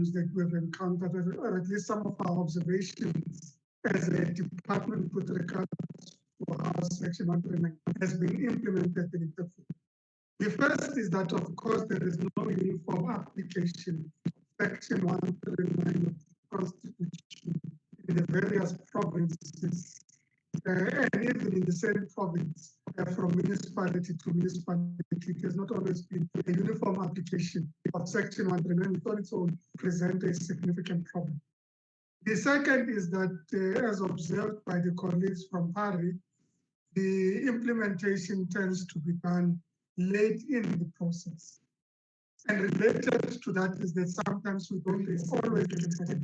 problems that we've encountered, or at least some of our observations as a department with regard to how Section 139 has been implemented in the field. The first is that, of course, there is no uniform application of Section 139 of the Constitution in the various provinces, and even in the same province, from municipality to municipality. It has not always been a uniform application of Section 139, which on its own present a significant problem. The second is that, as observed by the colleagues from PARI, the implementation tends to be done late in the process. And related to that is that sometimes we don't always get it.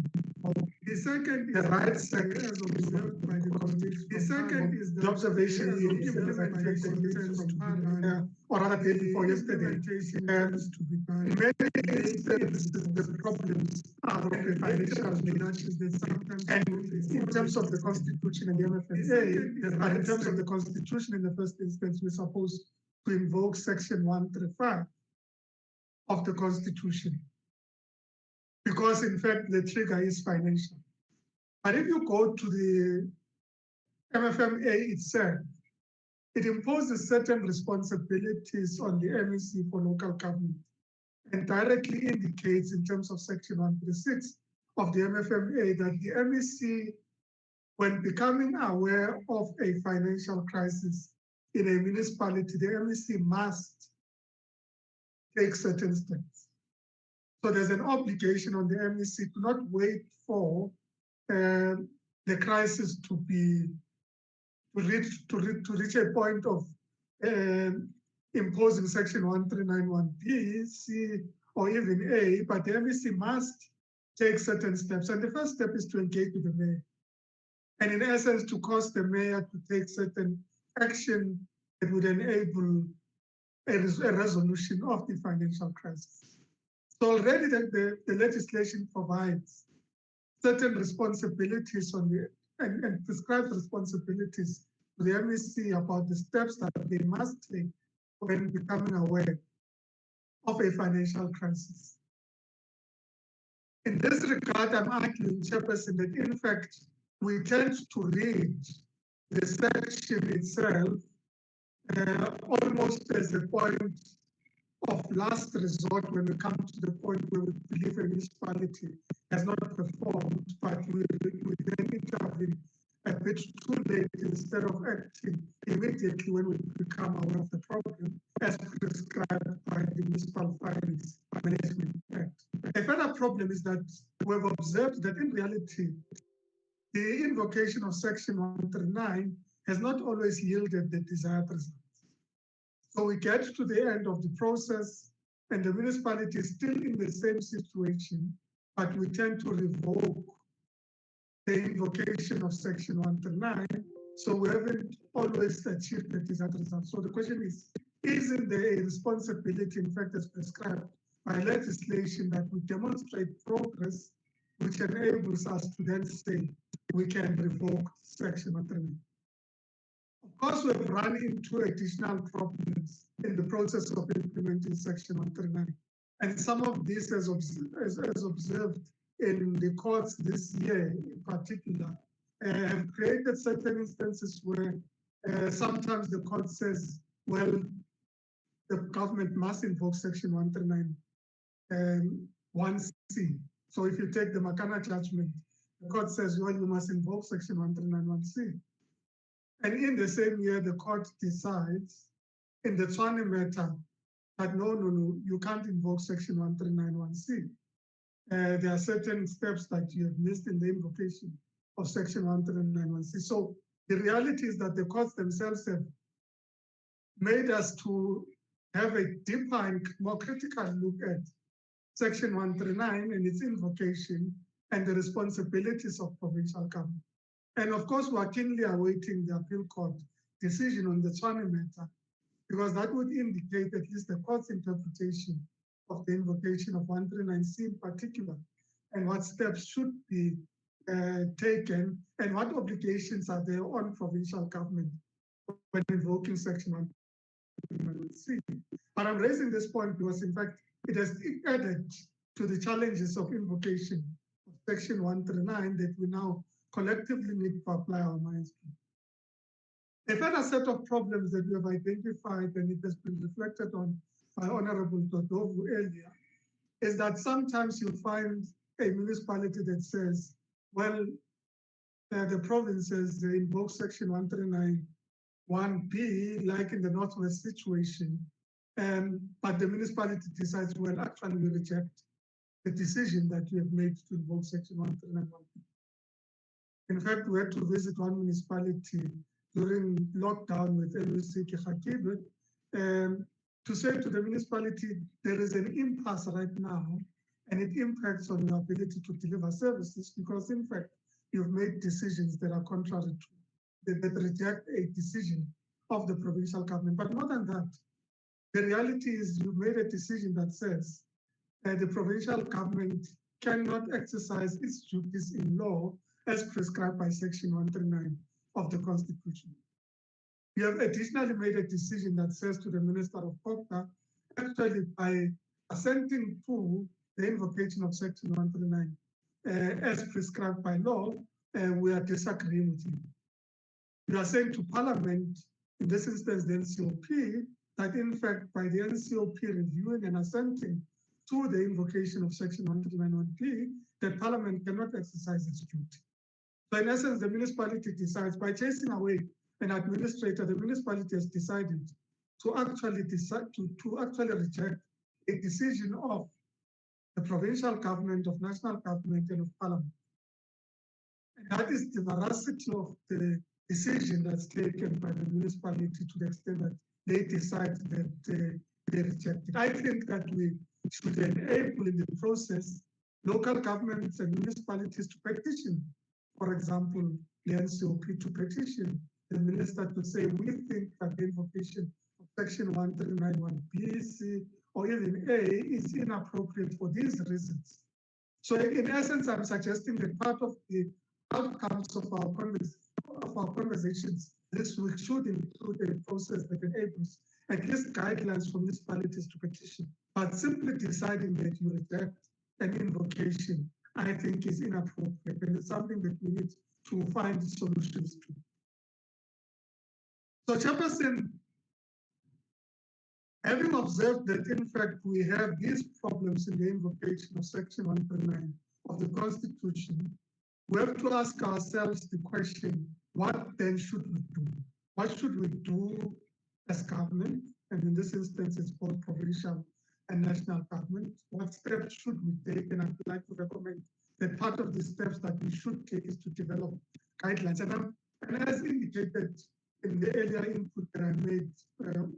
The second is the right sector, as observed by the colleagues. The second is the observation in implementation tends to be done, or rather day before yesterday, tends to be done. In many instances, the problems are of a financial nature. And in terms of the Constitution and the MFSA, but in terms of the Constitution, in the first instance, we're supposed to invoke Section 135 of the Constitution, because in fact the trigger is financial. But if you go to the MFMA itself, it imposes certain responsibilities on the MEC for local government, and directly indicates in terms of Section 136 of the MFMA that the MEC, when becoming aware of a financial crisis in a municipality, the MEC must take certain steps. So there's an obligation on the MEC to not wait for the crisis to reach a point of imposing Section 1391B, C, or even A, but the MEC must take certain steps. And the first step is to engage with the mayor, and in essence to cause the mayor to take certain action that would enable a resolution of the financial crisis. So already the legislation provides certain responsibilities on the and prescribes responsibilities to the MEC about the steps that they must take when becoming aware of a financial crisis. In this regard, I'm arguing, Chairperson, that in fact we tend to read the section itself almost as a point of last resort when we come to the point where we believe a municipality has not performed, but we then intervene a bit too late instead of acting immediately when we become aware of the problem, as prescribed by the Municipal Finance Management Act. A further problem is that we've observed that in reality, the invocation of Section 139 has not always yielded the desired results. So we get to the end of the process and the municipality is still in the same situation, but we tend to revoke the invocation of Section 139. So we haven't always achieved the desired result. So the question is, isn't there a responsibility, in fact, as prescribed by legislation, that we demonstrate progress, which enables us to then say we can revoke Section 139? Of course, we've run into additional problems in the process of implementing Section 139. And some of this, as observed in the courts this year in particular, have created certain instances where sometimes the court says, well, the government must invoke Section 139 1C. So if you take the Makana judgment, the court says, well, you must invoke Section 139 1C. And in the same year, the court decides in the Tshwane matter that no, you can't invoke Section 139(1)(c). There are certain steps that you have missed in the invocation of Section 139(1)(c). So the reality is that the courts themselves have made us to have a deeper and more critical look at Section 139 and its invocation and the responsibilities of provincial government. And of course, we are keenly awaiting the appeal court decision on the Tshwane matter, because that would indicate at least the court's interpretation of the invocation of 139(c) in particular, and what steps should be taken, and what obligations are there on provincial government when invoking Section 139(c). But I'm raising this point because, in fact, it has added to the challenges of invocation of Section 139 that we now collectively need to apply our minds to. A further set of problems that we have identified, and it has been reflected on by Honorable Dodovu earlier, is that sometimes you find a municipality that says, well, the provinces, they invoke Section 139 1B, like in the Northwest situation, but the municipality decides, well, actually we reject the decision that you have made to invoke Section 139 1B. In fact, we had to visit one municipality during lockdown with LUC Kihakibe to say to the municipality, there is an impasse right now, and it impacts on your ability to deliver services because, in fact, you've made decisions that are contrary to, that reject a decision of the provincial government. But more than that, the reality is you made a decision that says the provincial government cannot exercise its duties in law as prescribed by Section 139 of the Constitution. You have additionally made a decision that says to the Minister of Culture, actually by assenting to the invocation of Section 139 as prescribed by law, we are disagreeing with you. You are saying to Parliament, in this instance the NCOP, that in fact by the NCOP reviewing and assenting to the invocation of Section 139(1)(b), that Parliament cannot exercise its duty. So in essence, the municipality decides by chasing away an administrator, the municipality has decided to actually reject a decision of the provincial government, of national government, and of Parliament. And that is the veracity of the decision that's taken by the municipality to the extent that they decide that they reject it. I think that we should enable in the process local governments and municipalities to petition, for example, the NCOP to petition the minister to say, we think that the invocation of Section 139(1)(b), C, or even A is inappropriate for these reasons. So in essence, I'm suggesting that part of the outcomes of our conversations this week should include a process that enables at least guidelines for municipalities to petition. But simply deciding that you reject an invocation, I think, is inappropriate, and it's something that we need to find solutions to. So, Chairperson, having observed that, in fact, we have these problems in the invocation of Section 139 of the Constitution, we have to ask ourselves the question, what then should we do? What should we do as government? And in this instance, it's both provincial and national government. What steps should we take? And I'd like to recommend that part of the steps that we should take is to develop guidelines. And as indicated in the earlier input that I made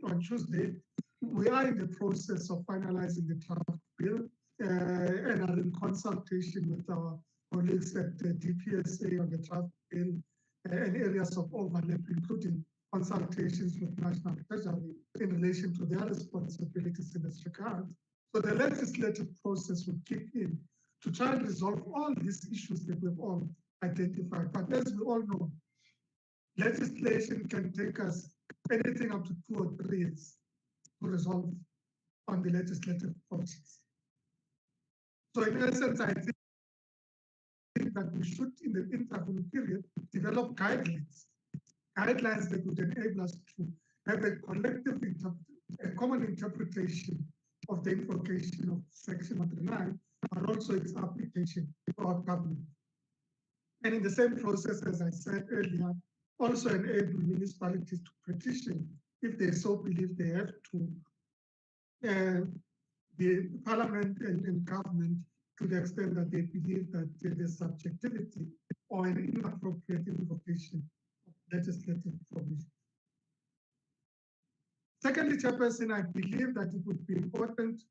on Tuesday, we are in the process of finalizing the draft bill and are in consultation with our colleagues at the DPSA on the draft bill and areas of overlap, including consultations with National Treasury in relation to their responsibilities in this regard. So the legislative process will kick in to try and resolve all these issues that we've all identified. But as we all know, legislation can take us anything up to 2 or 3 years to resolve on the legislative process. So in essence, I think that we should, in the interim period, develop guidelines that would enable us to have a collective, a common interpretation of the invocation of Section 139, but also its application to our government. And in the same process, as I said earlier, also enable municipalities to petition if they so believe they have to the Parliament and government to the extent that they believe that there is subjectivity or an inappropriate invocation of legislative provision. Secondly, Chairperson, I believe that it would be important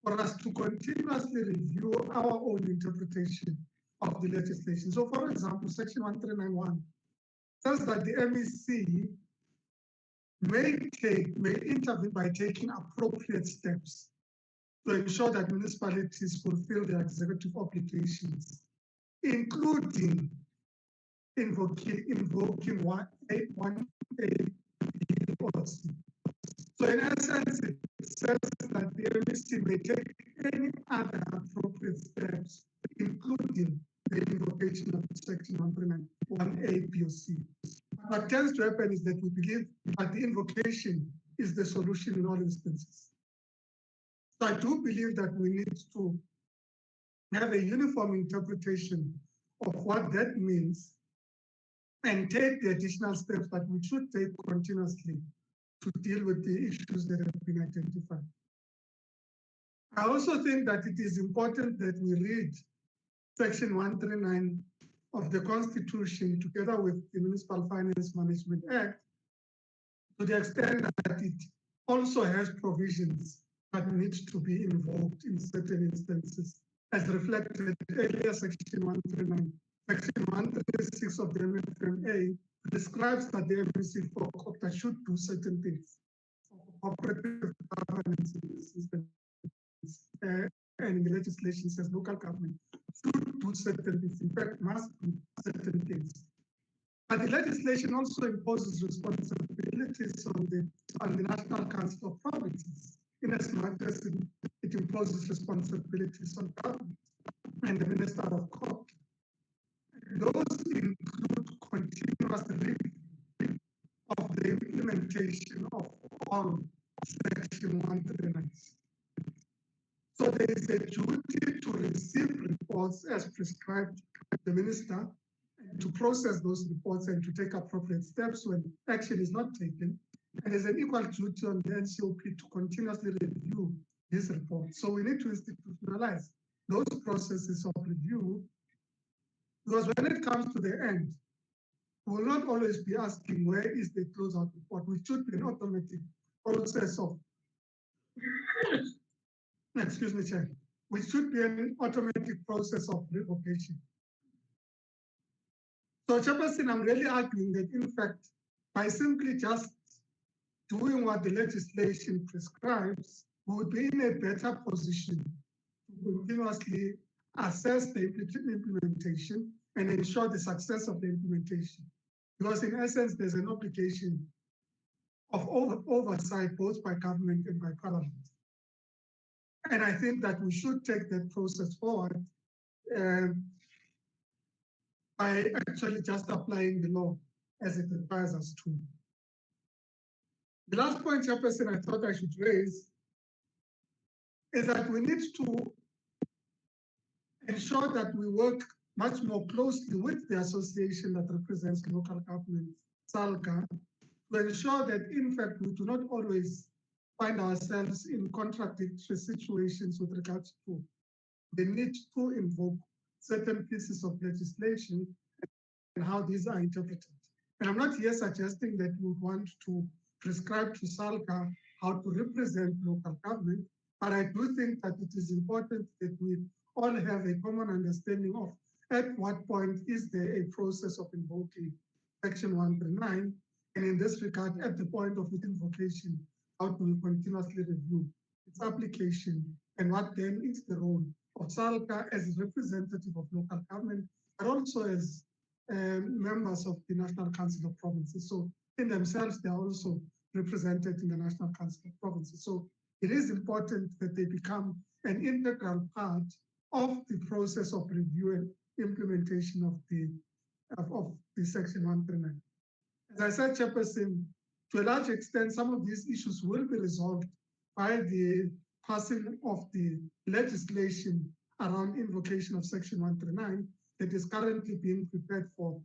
for us to continuously review our own interpretation of the legislation. So, for example, Section 139(1) says that the MEC may intervene by taking appropriate steps to ensure that municipalities fulfill their executive obligations, including invoking 1A policy. So in essence, it says that the MEC may take any other appropriate steps, including the invocation of Section 139, 1A, B, or C. What tends to happen is that we believe that the invocation is the solution in all instances. So I do believe that we need to have a uniform interpretation of what that means and take the additional steps that we should take continuously to deal with the issues that have been identified. I also think that it is important that we read Section 139 of the Constitution together with the Municipal Finance Management Act to the extent that it also has provisions that need to be invoked in certain instances, as reflected earlier, Section 139. Section 136 of the MFMA describes that the MEC for COPTA should do certain things for cooperative governance in the system. And in the legislation says local government should do certain things, in fact, must do certain things. But the legislation also imposes responsibilities on the National Council of Provinces, in as much as it imposes responsibilities on government and the Minister of COP. Those include continuous review of the implementation of all Section 139. So there is a duty to receive reports as prescribed by the minister, and to process those reports and to take appropriate steps when action is not taken. And there's an equal duty on the NCOP to continuously review these reports. So we need to institutionalize those processes of review, because when it comes to the end, we will not always be asking where is the closeout report, which should be an automatic process of excuse me, Chair, which should be an automatic process of revocation. So, Chairperson, I'm really arguing that, in fact, by simply just doing what the legislation prescribes, we would be in a better position to continuously assess the implementation and ensure the success of the implementation. Because in essence, there's an obligation of oversight both by government and by parliament. And I think that we should take that process forward by actually just applying the law as it requires us to. The last point, Chairperson, I thought I should raise is that we need to ensure that we work much more closely with the association that represents local government, SALGA, to ensure that, in fact, we do not always find ourselves in contradictory situations with regards to the need to invoke certain pieces of legislation and how these are interpreted. And I'm not here suggesting that we would want to prescribe to SALGA how to represent local government, but I do think that it is important that we all have a common understanding of at what point is there a process of invoking Section 139, and in this regard, at the point of its invocation, how do we continuously review its application, and what then is the role of SALGA as a representative of local government, but also as members of the National Council of Provinces. So in themselves, they are also represented in the National Council of Provinces. So it is important that they become an integral part of the process of review and implementation of the Section 139. As I said, Chairperson, to a large extent, some of these issues will be resolved by the passing of the legislation around invocation of Section 139 that is currently being prepared for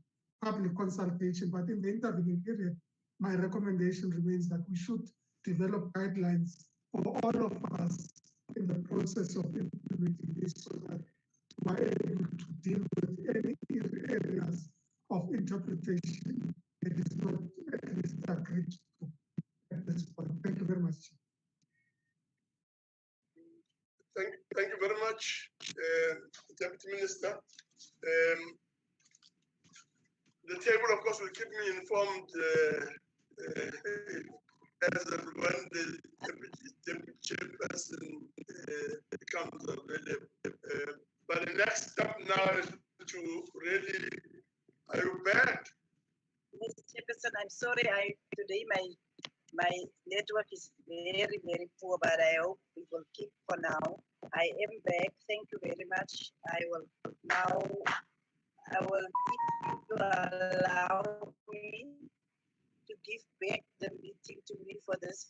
public consultation. But in the intervening period, my recommendation remains that we should develop guidelines for all of us in the process of implementing this, so that we are able to deal with any areas of interpretation that is not at least agreed to at this point. Thank you very much. Thank you very much, Deputy Minister. The table, of course, will keep me informed as and when the deputy chairperson becomes available. But the next step now is to really, are you back? Mr. Chairperson, I'm sorry, today my network is very, very poor, but I hope it will keep for now. I am back. Thank you very much. I will now, if you allow me to give back the meeting to me for this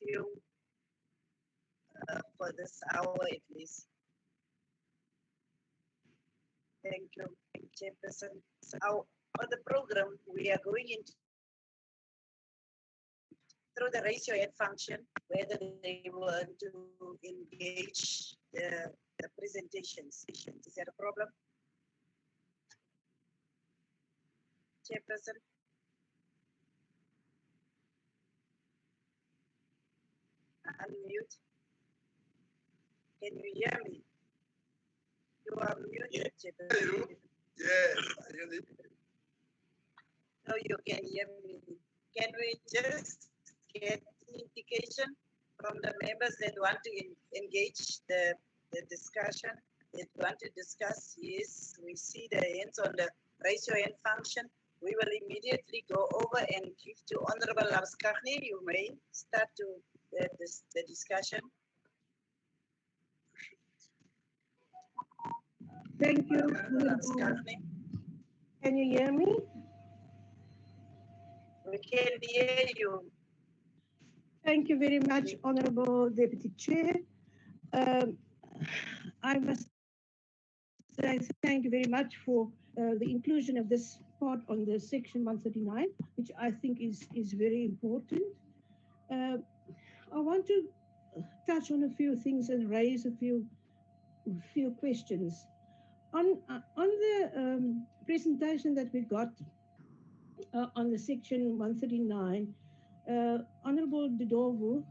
for this hour at least. Thank you, Chairperson. So on the program, we are going into through the raise your hand function, whether they want to engage the presentations. Is that a problem? Chairperson? Unmute. Can you hear me? You are muted, Chairperson. Yes, I hear you. No, you can hear me. Can we just get indication from the members that want to engage the discussion, that want to discuss? Yes, we see the hands on the raise your hand function. We will immediately go over and give to Honorable Labskagni. You may start to the discussion. Thank you. Labskagni. Can you hear me? We can hear you. Thank you very much, Honorable Deputy Chair. I must say thank you very much for the inclusion of this part on the section 139, which I think is very important. I want to touch on a few things and raise a few questions. On the presentation that we got on the section 139, Honorable Didovu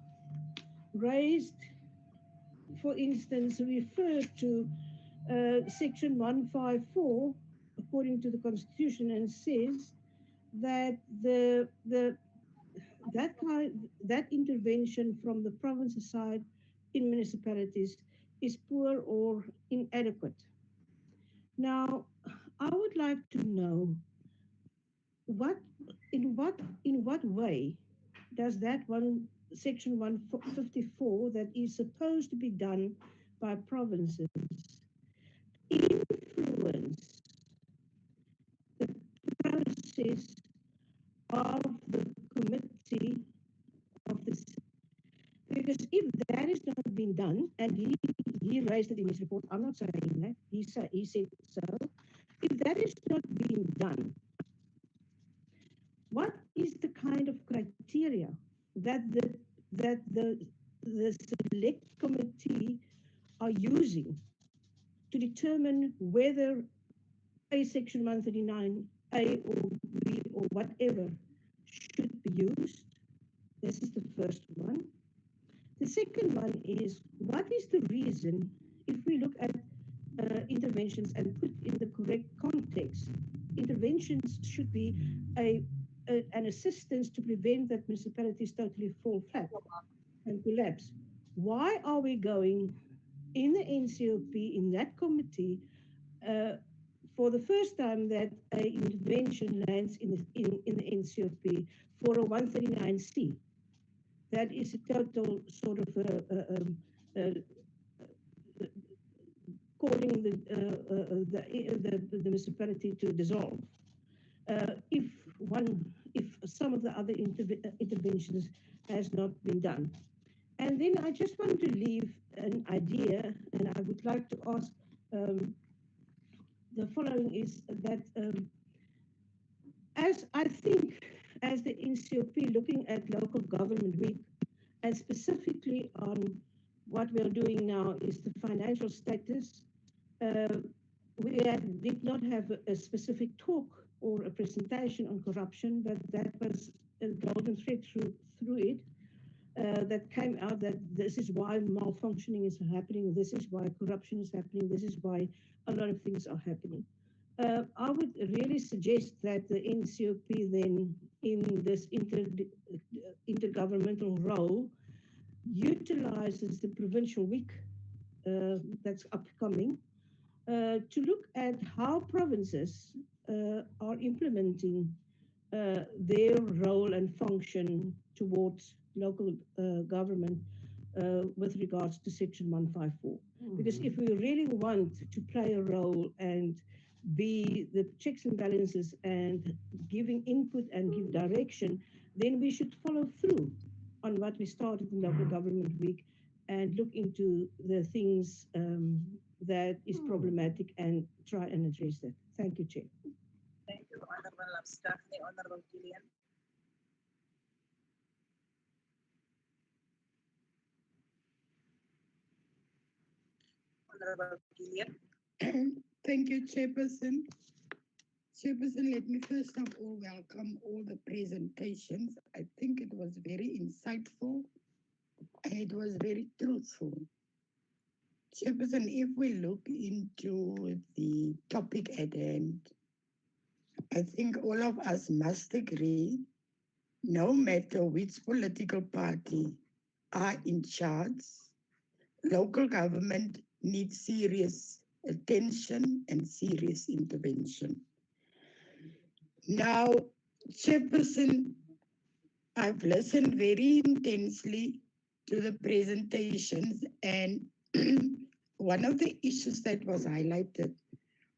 raised, for instance, referred to section 154 according to the Constitution, and says that that intervention from the province's side in municipalities is poor or inadequate. Now, I would like to know in what way does that section 154 that is supposed to be done by provinces influence the process of the committee of this? Because if that is not being done, and he raised it in his report, I'm not saying that, he said so. If that is not being done, what is the kind of criteria that the select committee are using to determine whether a section 139A or B or whatever should be used? This is the first one. The second one is, what is the reason, if we look at interventions and put in the correct context, interventions should be an assistance to prevent that municipalities totally fall flat and collapse. Why are we going in the NCOP, in that committee, for the first time that an intervention lands in the NCOP for a 139C? That is a total sort of calling the municipality to dissolve. If some of the other interventions has not been done. And then I just want to leave an idea, and I would like to ask the following is that as I think, as the NCOP looking at local government week, and specifically on what we are doing now is the financial status. We did not have a specific talk or a presentation on corruption, but that was a golden thread through it. That came out that this is why malfunctioning is happening, this is why corruption is happening, this is why a lot of things are happening. I would really suggest that the NCOP then, in this intergovernmental role, utilizes the provincial week that's upcoming to look at how provinces are implementing their role and function towards local government with regards to Section 154. Because if we really want to play a role and be the checks and balances and giving input and give direction, then we should follow through on what we started in Local Government Week and look into the things that is problematic and try and address that. Thank you, Chair. Thank you, Honorable Abstract, Honorable Gillian. Honorable Gillian. Thank you, Chairperson. Chairperson, let me first of all welcome all the presentations. I think it was very insightful and it was very truthful. Chairperson, if we look into the topic at hand, I think all of us must agree, no matter which political party are in charge, local government needs serious attention and serious intervention. Now, Chairperson, I've listened very intensely to the presentations, and one of the issues that was highlighted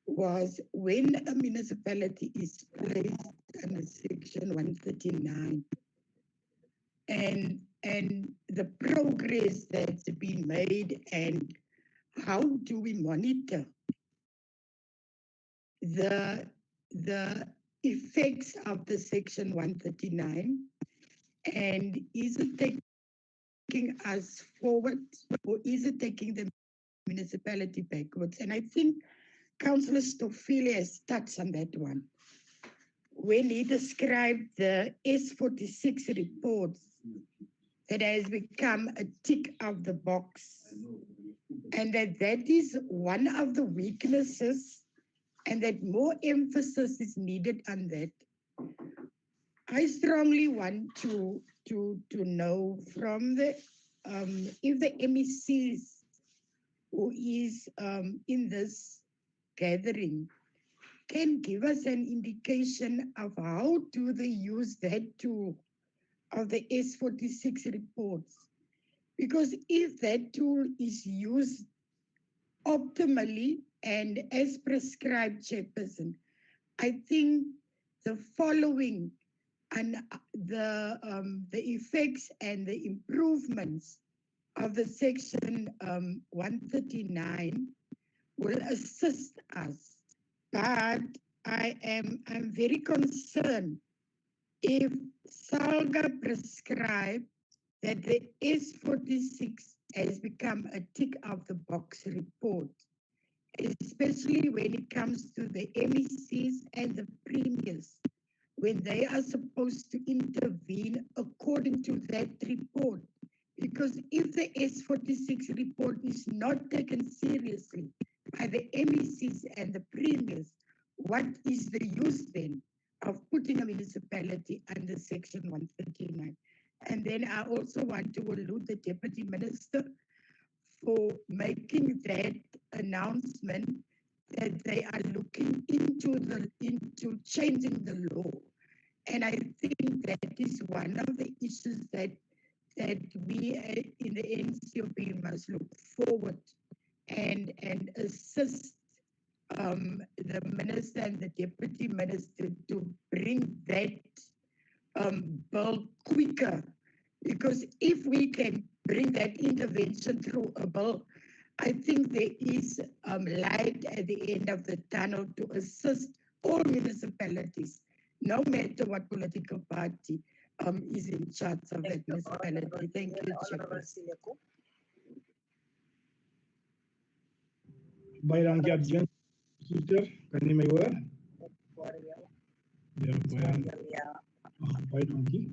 was when a municipality is placed under Section 139 and the progress that's been made and how do we monitor the effects of the Section 139, and is it taking us forward or is it taking the municipality backwards? And I think Councillor Stoffeli has touched on that one when he described the S46 reports that has become a tick of the box, and that is one of the weaknesses and that more emphasis is needed on that. I strongly want to know from the if the MECs who is in this gathering can give us an indication of how do they use that tool of the S46 reports. Because if that tool is used optimally and as prescribed, Chairperson, I think the following and the effects and the improvements of the Section 139 will assist us. But I'm very concerned if SALGA prescribed that the S46 has become a tick of the box report, especially when it comes to the MECs and the premiers, when they are supposed to intervene according to that report. Because if the S46 report is not taken seriously by the MECs and the premiers, what is the use then of putting a municipality under Section 139? And then I also want to allude the Deputy Minister for making that announcement that they are looking into changing the law. And I think that is one of the issues that we in the NCOP must look forward and assist the minister and the deputy minister to bring that bill quicker. Because if we can bring that intervention through a bill, I think there is light at the end of the tunnel to assist all municipalities, no matter what political party is in charge of that municipality. Thank you, Chairperson. Baie dankie adjunct Suster, kan jy my hoor? Ja, baie dankie.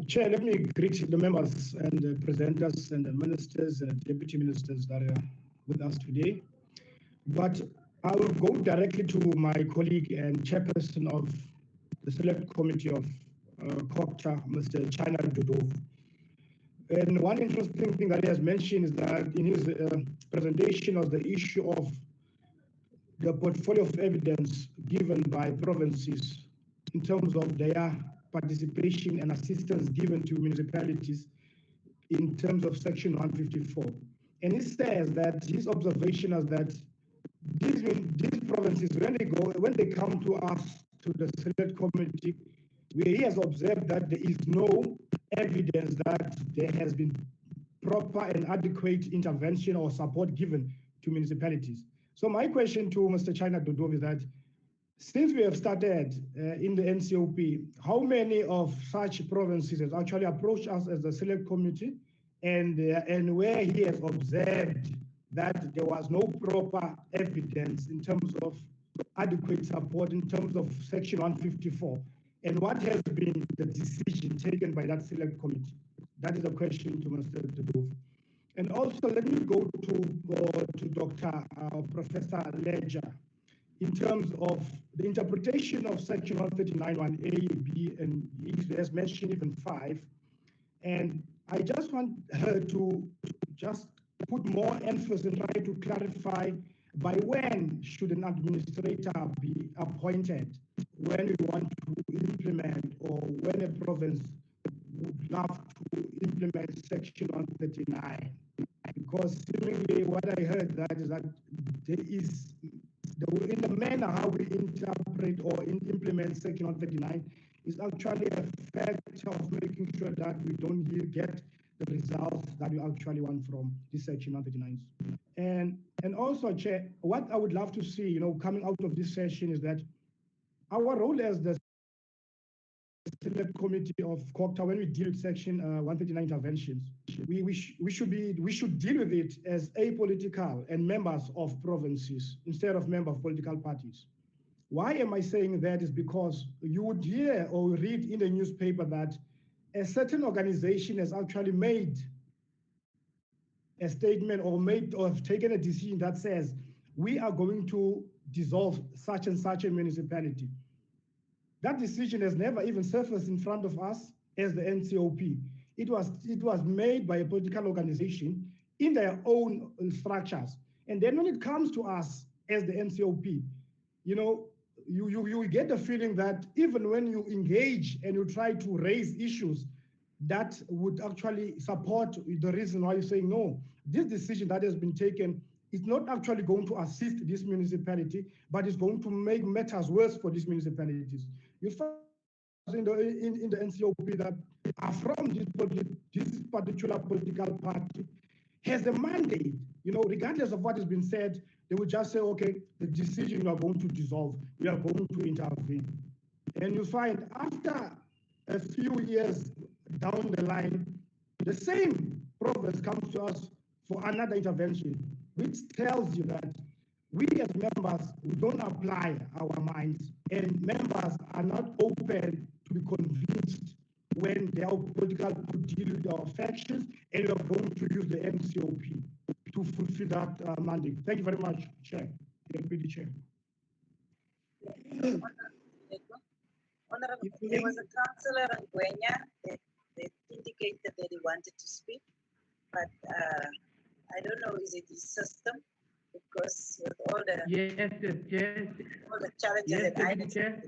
Chair, let me greet the members and the presenters and the ministers and deputy ministers that are with us today. But I will go directly to my colleague and chairperson of the Select Committee of COCTA, Mr. China Dodov. And one interesting thing that he has mentioned is that in his presentation of the issue of the portfolio of evidence given by provinces in terms of their participation and assistance given to municipalities in terms of Section 154. And he says that his observation is that these provinces, when they come to us, to the select committee, where he has observed that there is no evidence that there has been proper and adequate intervention or support given to municipalities. So my question to Mr. China Dodov is that since we have started in the NCOP, how many of such provinces have actually approached us as the select committee, and where he has observed that there was no proper evidence in terms of adequate support in terms of Section 154, and what has been the decision taken by that select committee? That is a question to Mr. Dodov. And also, let me go to Dr. Professor Ledger in terms of the interpretation of Section 139, 1A, B, and he has mentioned even 5. And I just want her to just put more emphasis and try to clarify by when should an administrator be appointed when we want to implement, or when a province would love to implement Section 139. Because seemingly what I heard that is that there is, in the manner how we interpret or implement Section 139 is actually a factor of making sure that we don't get the results that we actually want from this Section 139. And also, Chair, what I would love to see, coming out of this session is that our role as the Select Committee of COCTA, when we deal with Section 139 interventions, we should deal with it as apolitical and members of provinces instead of members of political parties. Why am I saying that? Is because you would hear or read in the newspaper that a certain organization has actually made a statement or have taken a decision that says we are going to dissolve such and such a municipality. That decision has never even surfaced in front of us as the NCOP. It was made by a political organization in their own structures. And then when it comes to us as the NCOP, you get the feeling that even when you engage and you try to raise issues that would actually support the reason why you're saying no, this decision that has been taken is not actually going to assist this municipality, but is going to make matters worse for these municipalities. You find in the NCOP that are from this particular political party has a mandate, regardless of what has been said, they will just say, okay, the decision we are going to dissolve, we are going to intervene. And you find after a few years down the line, the same province comes to us for another intervention, which tells you that we as members, we don't apply our minds, and members are not open to be convinced when they are political to deal with our factions, and we are going to use the NCOP to fulfill that mandate. Thank you very much, Chair, Deputy Chair. Honorable, there was a councillor in Guenya that indicated that he wanted to speak, but I don't know, is it his system? Because with all the all the challenges that I have.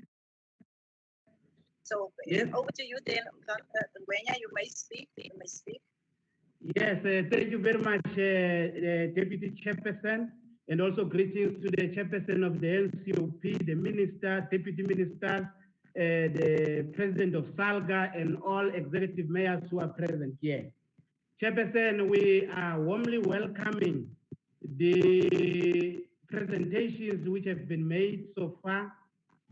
So over to you then, Guenya, you may speak. You may speak. Yes, thank you very much, Deputy Chairperson, and also greetings to the Chairperson of the NCOP, the Minister, Deputy Minister, the President of SALGA, and all executive mayors who are present here. Chairperson, we are warmly welcoming the presentations which have been made so far.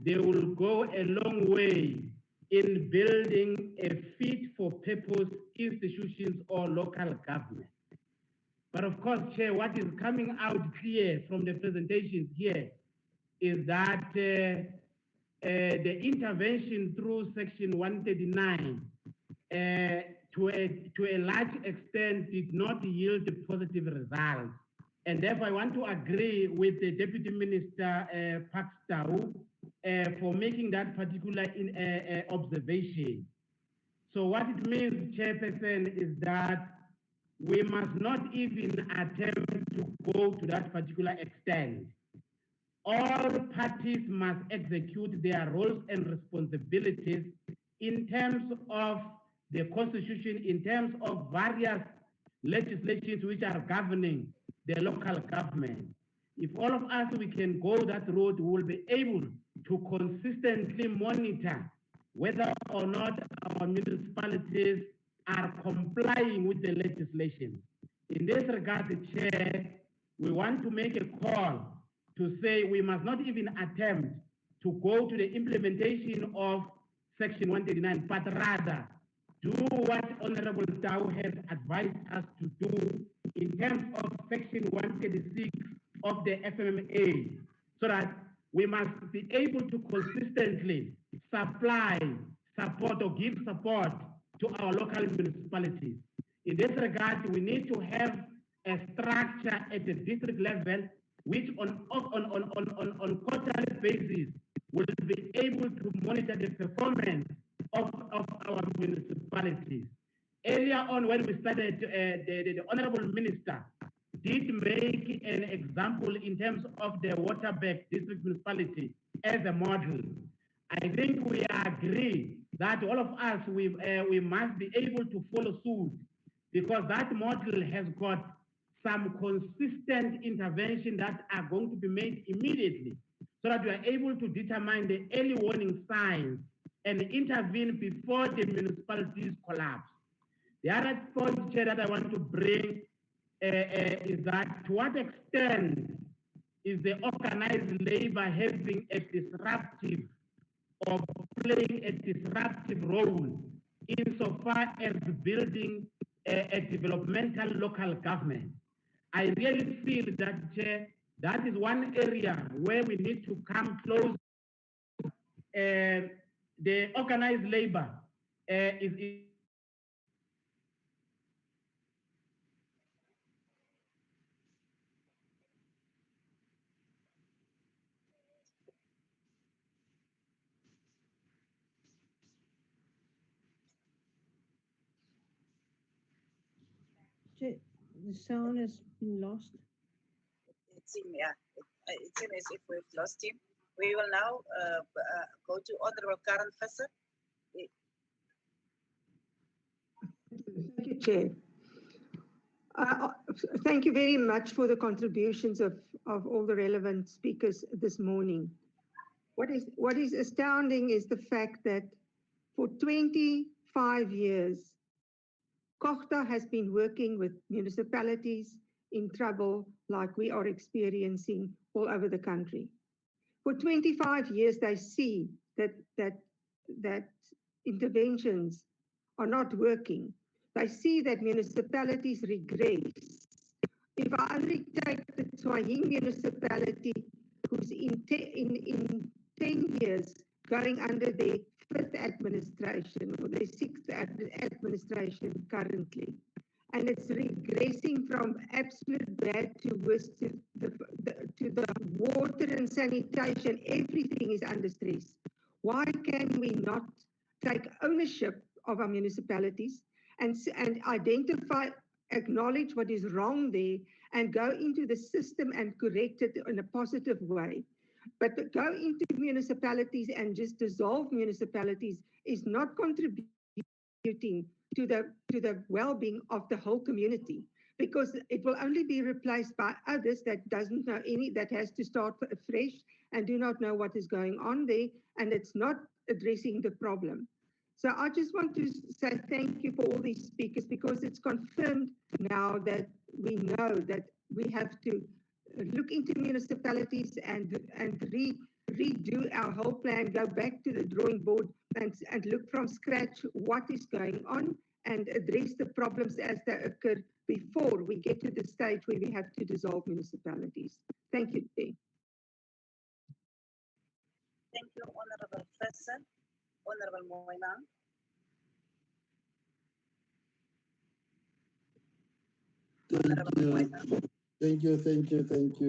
They will go a long way in building a fit-for-purpose institutions or local government. But of course, Chair, what is coming out clear from the presentations here is that the intervention through Section 139 to a large extent did not yield positive results. And therefore, I want to agree with the Deputy Minister Pakstau for making that particular observation. So what it means, Chairperson, is that we must not even attempt to go to that particular extent. All parties must execute their roles and responsibilities in terms of the Constitution in terms of various legislations which are governing the local government. If all of us, we can go that road, we will be able to consistently monitor whether or not our municipalities are complying with the legislation. In this regard, Chair, we want to make a call to say we must not even attempt to go to the implementation of Section 139, but rather do what Honorable Tao has advised us to do in terms of Section 136 of the FMMA, so that we must be able to consistently supply, support, or give support to our local municipalities. In this regard, we need to have a structure at the district level which on quarterly basis will be able to monitor the performance of our municipalities. Earlier on, when we started, the Honorable Minister did make an example in terms of the Waterberg district municipality as a model. I think we agree that all of us, we must be able to follow suit, because that model has got some consistent intervention that are going to be made immediately, so that we are able to determine the early warning signs and intervene before the municipalities collapse. The other point, Chair, that I want to bring is that to what extent is the organized labor having a disruptive or playing a disruptive role insofar as building a developmental local government? I really feel that, Chair, that is one area where we need to come close. The organized labor is The sound has been lost. It seems, yeah, it seems as if we've lost him. We will now go to Honorable Karen Visser. Thank you, Chair. Thank you very much for the contributions of all the relevant speakers this morning. What is astounding is the fact that for 25 years, COGTA has been working with municipalities in trouble like we are experiencing all over the country. For 25 years, they see that interventions are not working. They see that municipalities regress. If I only take the Swahili municipality, who's in 10 years going under their 5th administration or their 6th administration currently, and it's regressing from absolute bad to worse, to the water and sanitation, everything is under stress. Why can we not take ownership of our municipalities and identify, acknowledge what is wrong there, and go into the system and correct it in a positive way? But to go into municipalities and just dissolve municipalities is not contributing to the well-being of the whole community, because it will only be replaced by others that doesn't know that has to start afresh and do not know what is going on there, and it's not addressing the problem. So I just want to say thank you for all these speakers, because it's confirmed now that we know that we have to look into municipalities and redo our whole plan, go back to the drawing board and look from scratch what is going on and address the problems as they occur before we get to the stage where we have to dissolve municipalities. Thank you, Chair. Thank you, Honorable Visser. Honorable Moiman. Thank you,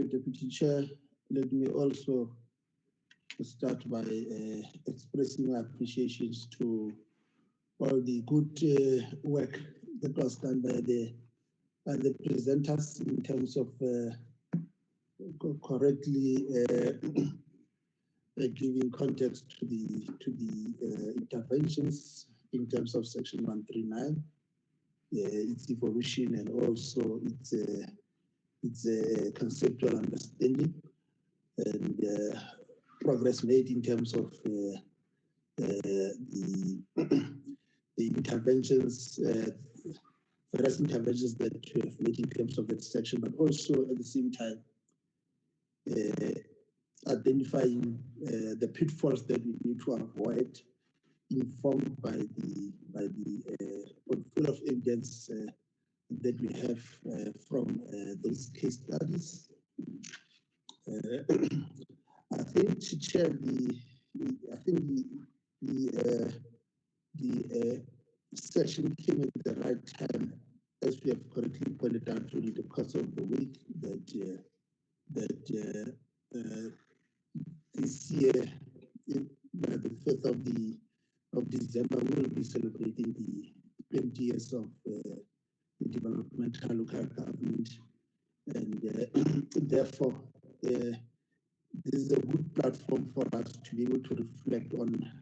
Deputy Chair. Let me also start by expressing my appreciations to all the good work that was done by the presenters in terms of correctly giving context to the interventions in terms of Section 139, its evolution, and also its conceptual understanding, and progress made in terms of the interventions, various interventions that we have made in terms of that section, but also at the same time identifying the pitfalls that we need to avoid, informed by the portfolio of evidence that we have from those case studies. I think, Chair, the session came at the right time, as we have correctly pointed out during the course of the week, that this year, by the 5th of December, we will be celebrating the 20 years of the developmental local government, and therefore, this is a good platform for us to be able to reflect on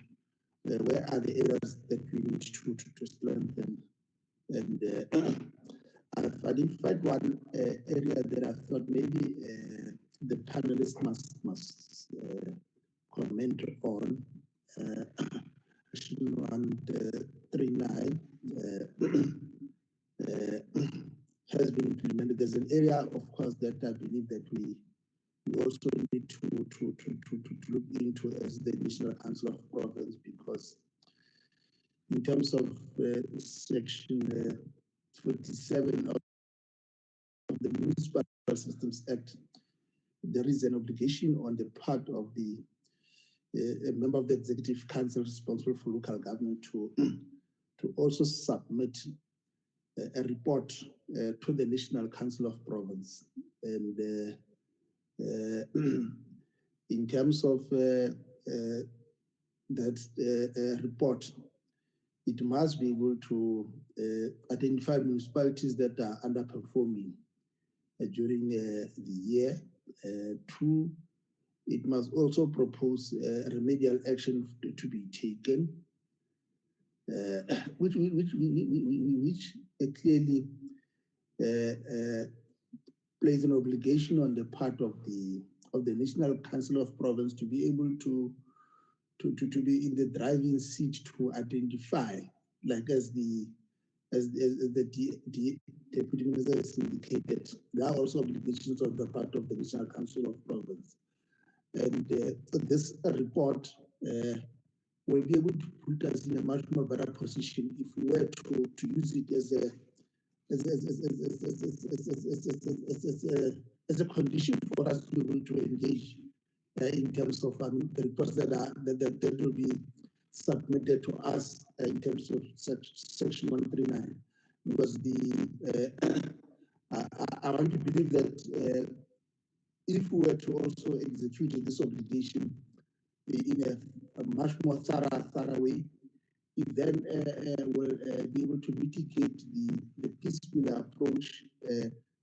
where are the areas that we need to strengthen. And I've identified one area that I thought maybe the panelists must comment on. Section 139 has been implemented. There's an area, of course, that I believe that we also need to look into as the National Council of Province, because in terms of Section 47 of the Municipal Systems Act, there is an obligation on the part of a member of the Executive Council responsible for local government to also submit a report to the National Council of Province. And in terms of that report, it must be able to identify municipalities that are underperforming during the year. 2, it must also propose remedial action to be taken, which clearly plays an obligation on the part of the National Council of Province to be able to be in the driving seat to identify, like as the Deputy Minister has indicated, there are also obligations on the part of the National Council of Province. And this report will be able to put us in a much more better position if we were to use it as a condition for us to be able to engage in terms of the reports that will be submitted to us in terms of Section 139, because I want to believe that if we were to also execute this obligation in a much more thorough way, it then will be able to mitigate the peaceful approach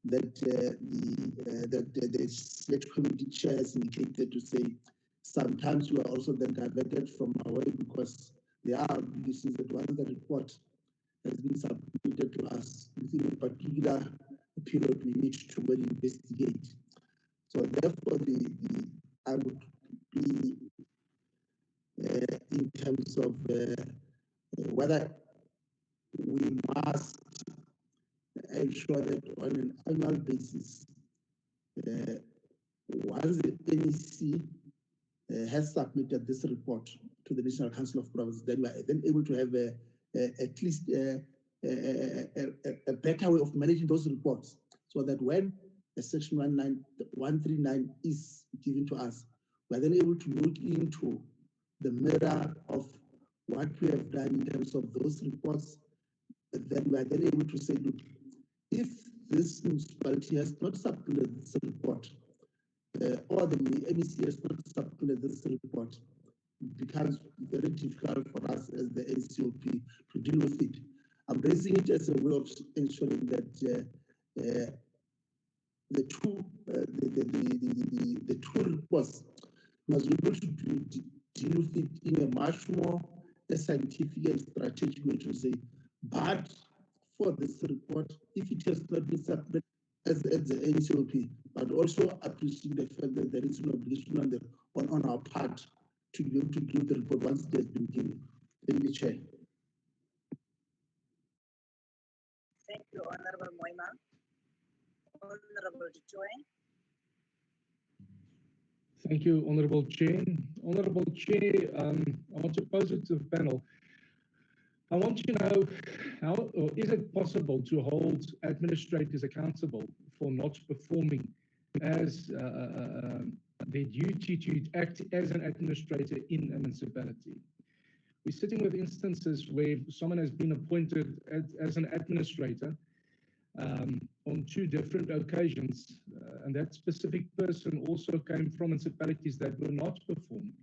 that the select committee chair has indicated, to say sometimes we are also then diverted from our way because there are obligations that once the report has been submitted to us within a particular period, we need to well investigate. So therefore, I would be in terms of whether we must ensure that on an annual basis, once the NEC has submitted this report to the National Council of Province, then we are then able to have at least a better way of managing those reports, so that when a Section 139 is given to us, we are then able to look into the mirror of what we have done in terms of those reports. Then we are then able to say, look, if this municipality has not submitted this report, or the MEC has not submitted this report, it becomes very difficult for us as the NCOP to deal with it. I'm raising it as a way of ensuring that the two reports must be able to deal with it in a much more a scientific and strategic way to say, but for this report, if it has not been submitted as the NCOP, but also appreciating the fact that there is an obligation on our part to be able to give the report once it has been given. Thank you, Chair. Thank you, Honorable Moima. Honorable Joy. Thank you, Honorable Chair. Honorable Chair, I want to pose it to the panel. I want to know how, or is it possible to hold administrators accountable for not performing as their duty to act as an administrator in a municipality? We're sitting with instances where someone has been appointed as an administrator on 2 different occasions, and that specific person also came from municipalities that were not performing.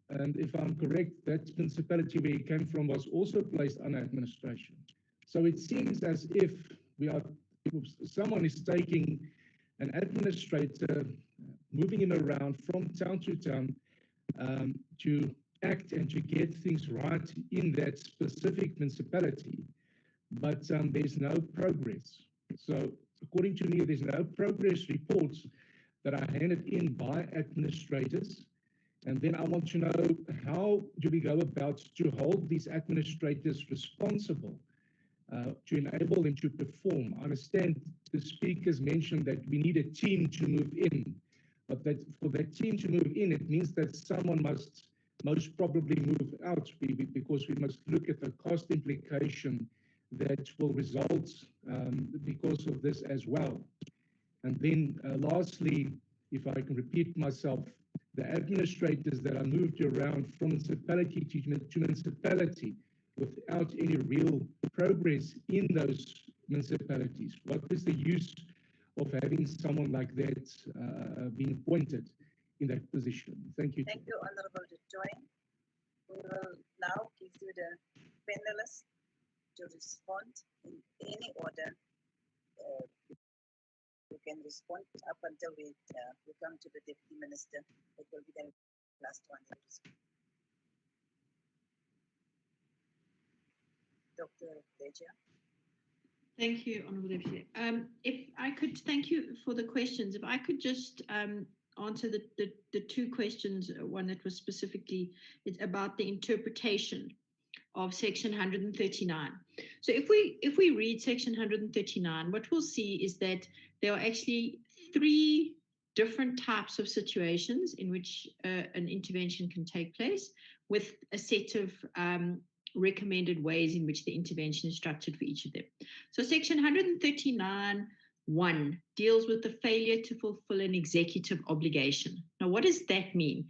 And if I'm correct, that municipality where he came from was also placed under administration. So it seems as if someone is taking an administrator, moving him around from town to town to act and to get things right in that specific municipality, but there's no progress. So according to me, there's no progress reports that are handed in by administrators. And then I want to know, how do we go about to hold these administrators responsible to enable them to perform? I understand the speakers mentioned that we need a team to move in, but that for that team to move in, it means that someone must most probably move out, because we must look at the cost implication that will result because of this as well. And then lastly, if I can repeat myself, the administrators that are moved around from municipality to municipality without any real progress in those municipalities. What is the use of having someone like that being appointed in that position? Thank you. Thank you, Honorable Joy. We will now give you the panelists to respond in any order. You can respond up until we come to the Deputy Minister. It will be the last one to respond. Dr. Deja. Thank you, Honourable Deputy. If I could, thank you for the questions. If I could just answer the 2 questions. One that was specifically about the interpretation of Section 139. So if we read Section 139, what we'll see is that there are actually 3 different types of situations in which an intervention can take place, with a set of recommended ways in which the intervention is structured for each of them. So Section 139(1) deals with the failure to fulfill an executive obligation. Now, what does that mean?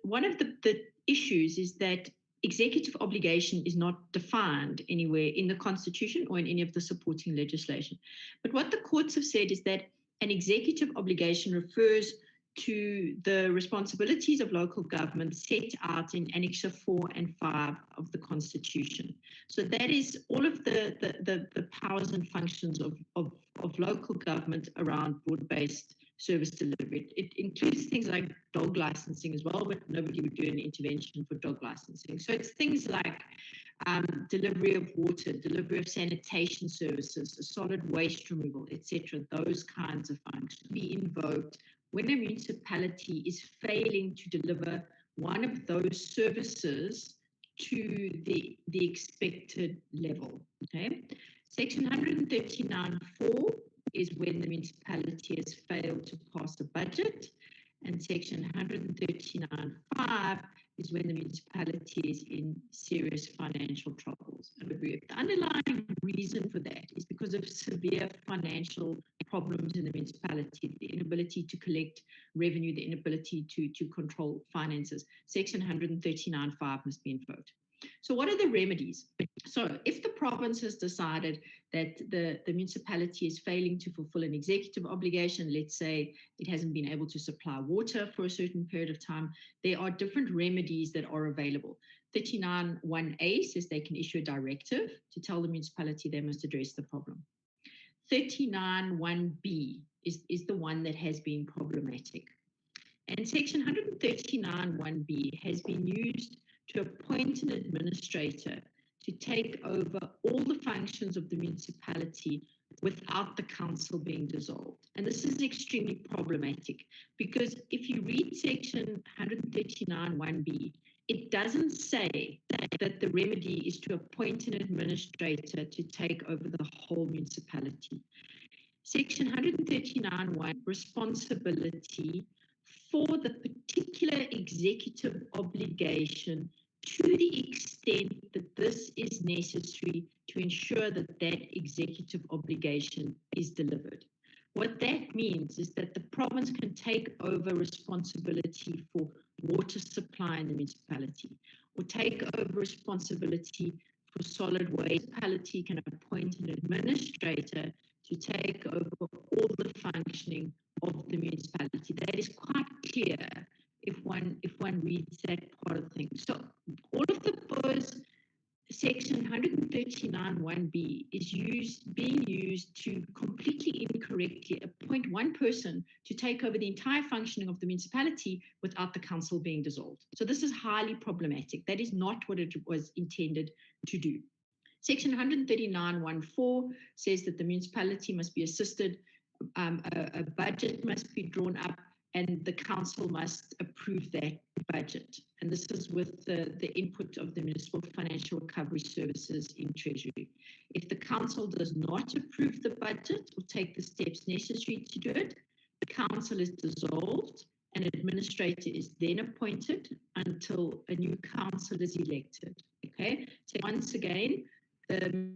One of the issues is that executive obligation is not defined anywhere in the Constitution or in any of the supporting legislation. But what the courts have said is that an executive obligation refers to the responsibilities of local government set out in Annexure 4 and 5 of the Constitution. So that is all of the powers and functions of local government around broad-based service delivery. It includes things like dog licensing as well, but nobody would do an intervention for dog licensing. So it's things like delivery of water, delivery of sanitation services, solid waste removal, etc. Those kinds of functions be invoked when a municipality is failing to deliver one of those services to the expected level. Okay. Section 139(4) is when the municipality has failed to pass a budget, and Section 139(5) is when the municipality is in serious financial troubles. And the underlying reason for that is because of severe financial problems in the municipality, the inability to collect revenue, the inability to control finances. Section 139(5) must be invoked. So what are the remedies? So if the province has decided that the municipality is failing to fulfill an executive obligation, let's say it hasn't been able to supply water for a certain period of time, there are different remedies that are available. 39(1)(a) says they can issue a directive to tell the municipality they must address the problem. 39(1)(b) is the one that has been problematic. And Section 139(1)(b) has been used to appoint an administrator to take over all the functions of the municipality without the council being dissolved. And this is extremely problematic because if you read section 139(1)(b), it doesn't say that the remedy is to appoint an administrator to take over the whole municipality. Section 139(1), responsibility for the particular executive obligation to the extent that this is necessary to ensure that that executive obligation is delivered. What that means is that the province can take over responsibility for water supply in the municipality, or take over responsibility for solid waste. The municipality can appoint an administrator to take over all the functioning of the municipality. That is quite clear if one reads that part of things. So all of those, section 139(1)(b) is being used to completely incorrectly appoint one person to take over the entire functioning of the municipality without the council being dissolved. So this is highly problematic. That is not what it was intended to do. Section 139(1)(4) says that the municipality must be assisted, a budget must be drawn up, and the council must approve that budget. And this is with the input of the Municipal Financial Recovery Services in Treasury. If the council does not approve the budget or take the steps necessary to do it, the council is dissolved, an administrator is then appointed until a new council is elected. Okay, so once again, the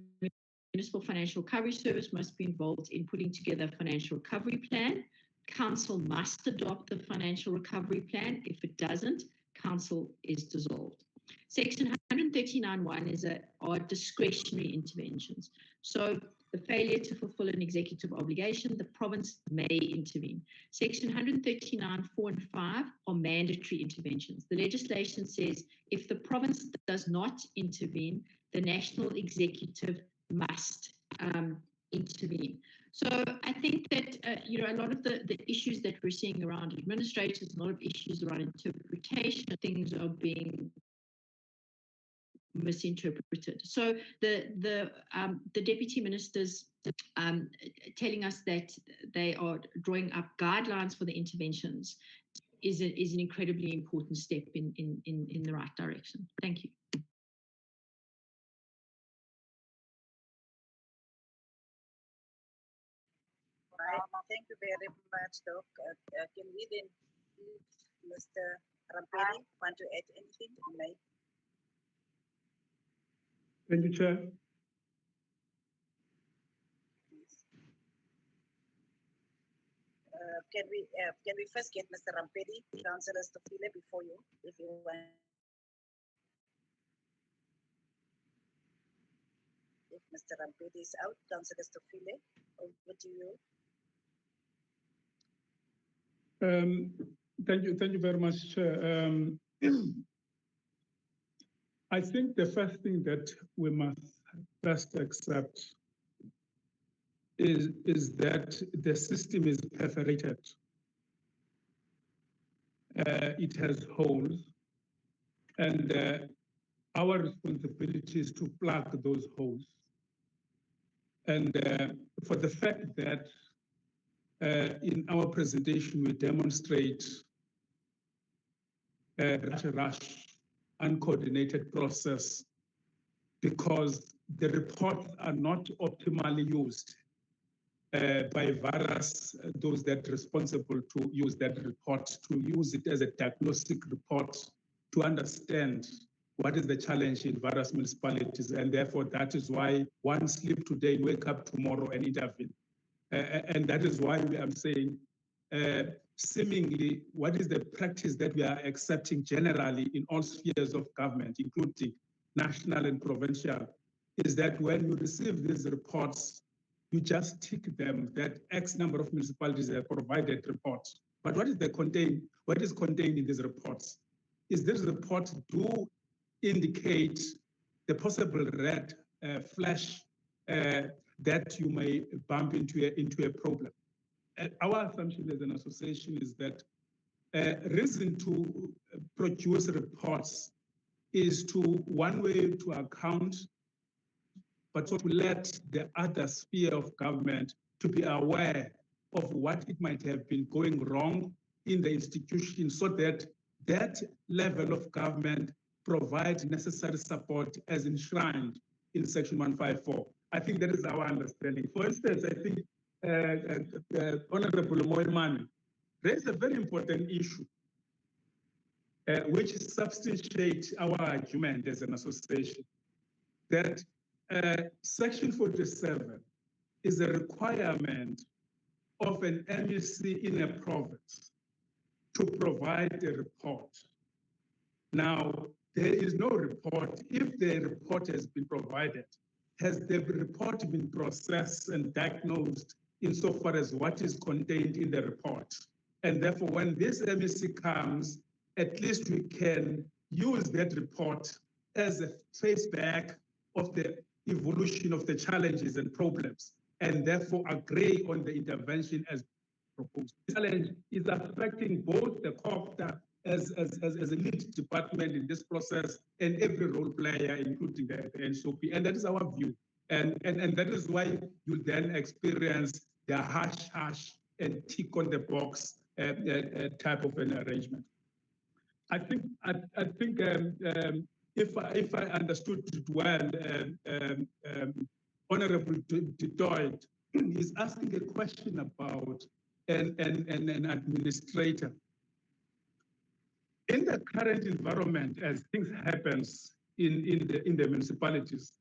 Municipal Financial Recovery Service must be involved in putting together a financial recovery plan. Council must adopt the financial recovery plan. If it doesn't, council is dissolved. Section 139(1) are discretionary interventions. So the failure to fulfill an executive obligation, the province may intervene. Section 139(4) and 5 are mandatory interventions. The legislation says if the province does not intervene, the national executive must intervene. So I think that a lot of the issues that we're seeing around administrators, a lot of issues around interpretation, things are being misinterpreted. So the deputy ministers telling us that they are drawing up guidelines for the interventions is an incredibly important step in the right direction. Thank you. Right. Thank you very much, Doc. Can we then, Mr. Rampedi, want to add anything? You may. Thank you, Chair. Can we first get Mr. Rampedi, Councillor Stofile, before you, if you want. If Mr. Rampedi is out, Councillor Stofile, over to you. Thank you very much, Chair. I think the first thing that we must first accept is that the system is perforated. It has holes, and our responsibility is to plug those holes. And for the fact that in our presentation, we demonstrate a rush, uncoordinated process because the reports are not optimally used by various, those that are responsible to use that report, to use it as a diagnostic report to understand what is the challenge in various municipalities. And therefore, that is why one sleep today, wake up tomorrow and intervene. And that is why I'm saying, seemingly, what is the practice that we are accepting generally in all spheres of government, including national and provincial, is that when you receive these reports, you just tick them that X number of municipalities have provided reports. But what is contained in these reports? Is this report do indicate the possible red flash that you may bump into a problem? Our assumption as an association is that reason to produce reports is to one way to account, but to let the other sphere of government to be aware of what it might have been going wrong in the institution, so that that level of government provides necessary support as enshrined in Section 154. I think that is our understanding. For instance, I think Honorable Moimani raised a very important issue, which substantiates our argument as an association, that Section 47 is a requirement of an MEC in a province to provide a report. Now, there is no report. If the report has been provided, has the report been processed and diagnosed insofar as what is contained in the report? And therefore, when this MEC comes, at least we can use that report as a traceback of the evolution of the challenges and problems, and therefore agree on the intervention as proposed. The challenge is affecting both the COPTA as a lead department in this process and every role player, including the NSOP, and that is our view. And that is why you then experience the hush and tick on the box type of an arrangement. I think if I understood it well, Honorable Doyd is asking a question about an administrator. In the current environment, as things happens in the municipalities,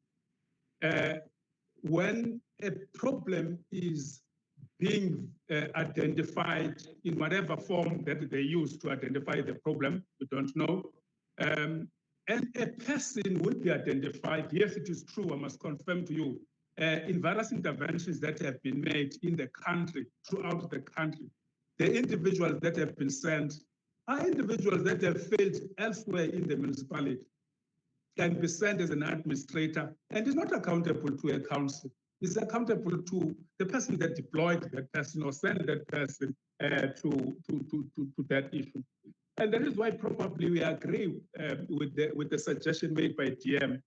when a problem is being identified in whatever form that they use to identify the problem, we don't know, and a person will be identified. Yes, it is true, I must confirm to you, in various interventions that have been made in the country, throughout the country, the individuals that have been sent are individuals that have failed elsewhere in the municipality, can be sent as an administrator, and is not accountable to a council. Is accountable to the person that deployed that person or sent that person to that issue. And that is why probably we agree with the suggestion made by DM.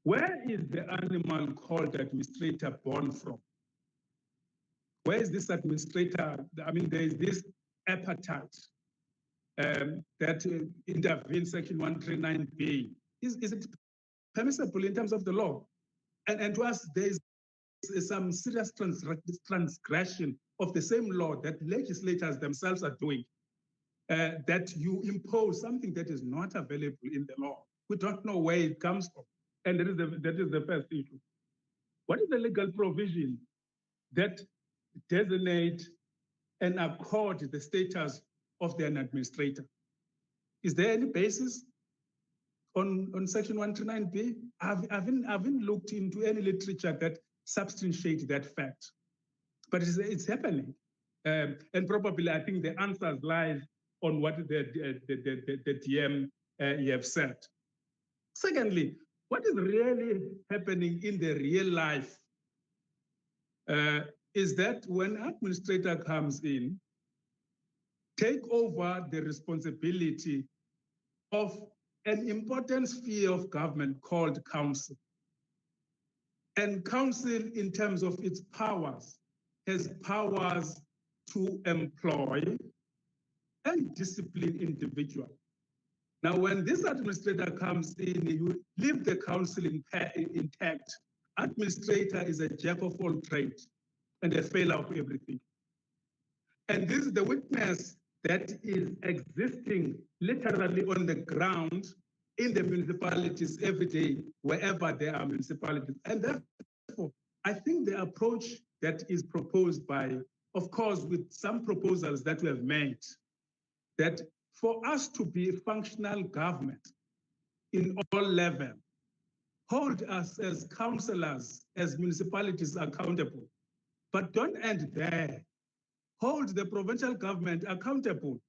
Where is the animal called administrator born from? Where is this administrator? I mean, there is this appetite that intervenes Section 139B. Is it permissible in terms of the law? And to us, there is some serious transgression of the same law that legislators themselves are doing, that you impose something that is not available in the law. We don't know where it comes from. And that is the first issue. What is the legal provision that designate and accord the status of an administrator? Is there any basis on Section 139B? I haven't looked into any literature that substantiates that fact, but it's happening. And probably I think the answers lies on what the DM you have said. Secondly, what is really happening in the real life is that when an administrator comes in, take over the responsibility of an important sphere of government called council. And council, in terms of its powers, has powers to employ and discipline individuals. Now, when this administrator comes in, you leave the council intact. Administrator is a jack of all trades and a failure of everything. And this is the witness that is existing literally on the ground in the municipalities every day, wherever there are municipalities. And therefore, I think the approach that is proposed by, of course, with some proposals that we have made, that for us to be a functional government in all levels, hold us as councillors, as municipalities accountable, but don't end there. Hold the provincial government accountable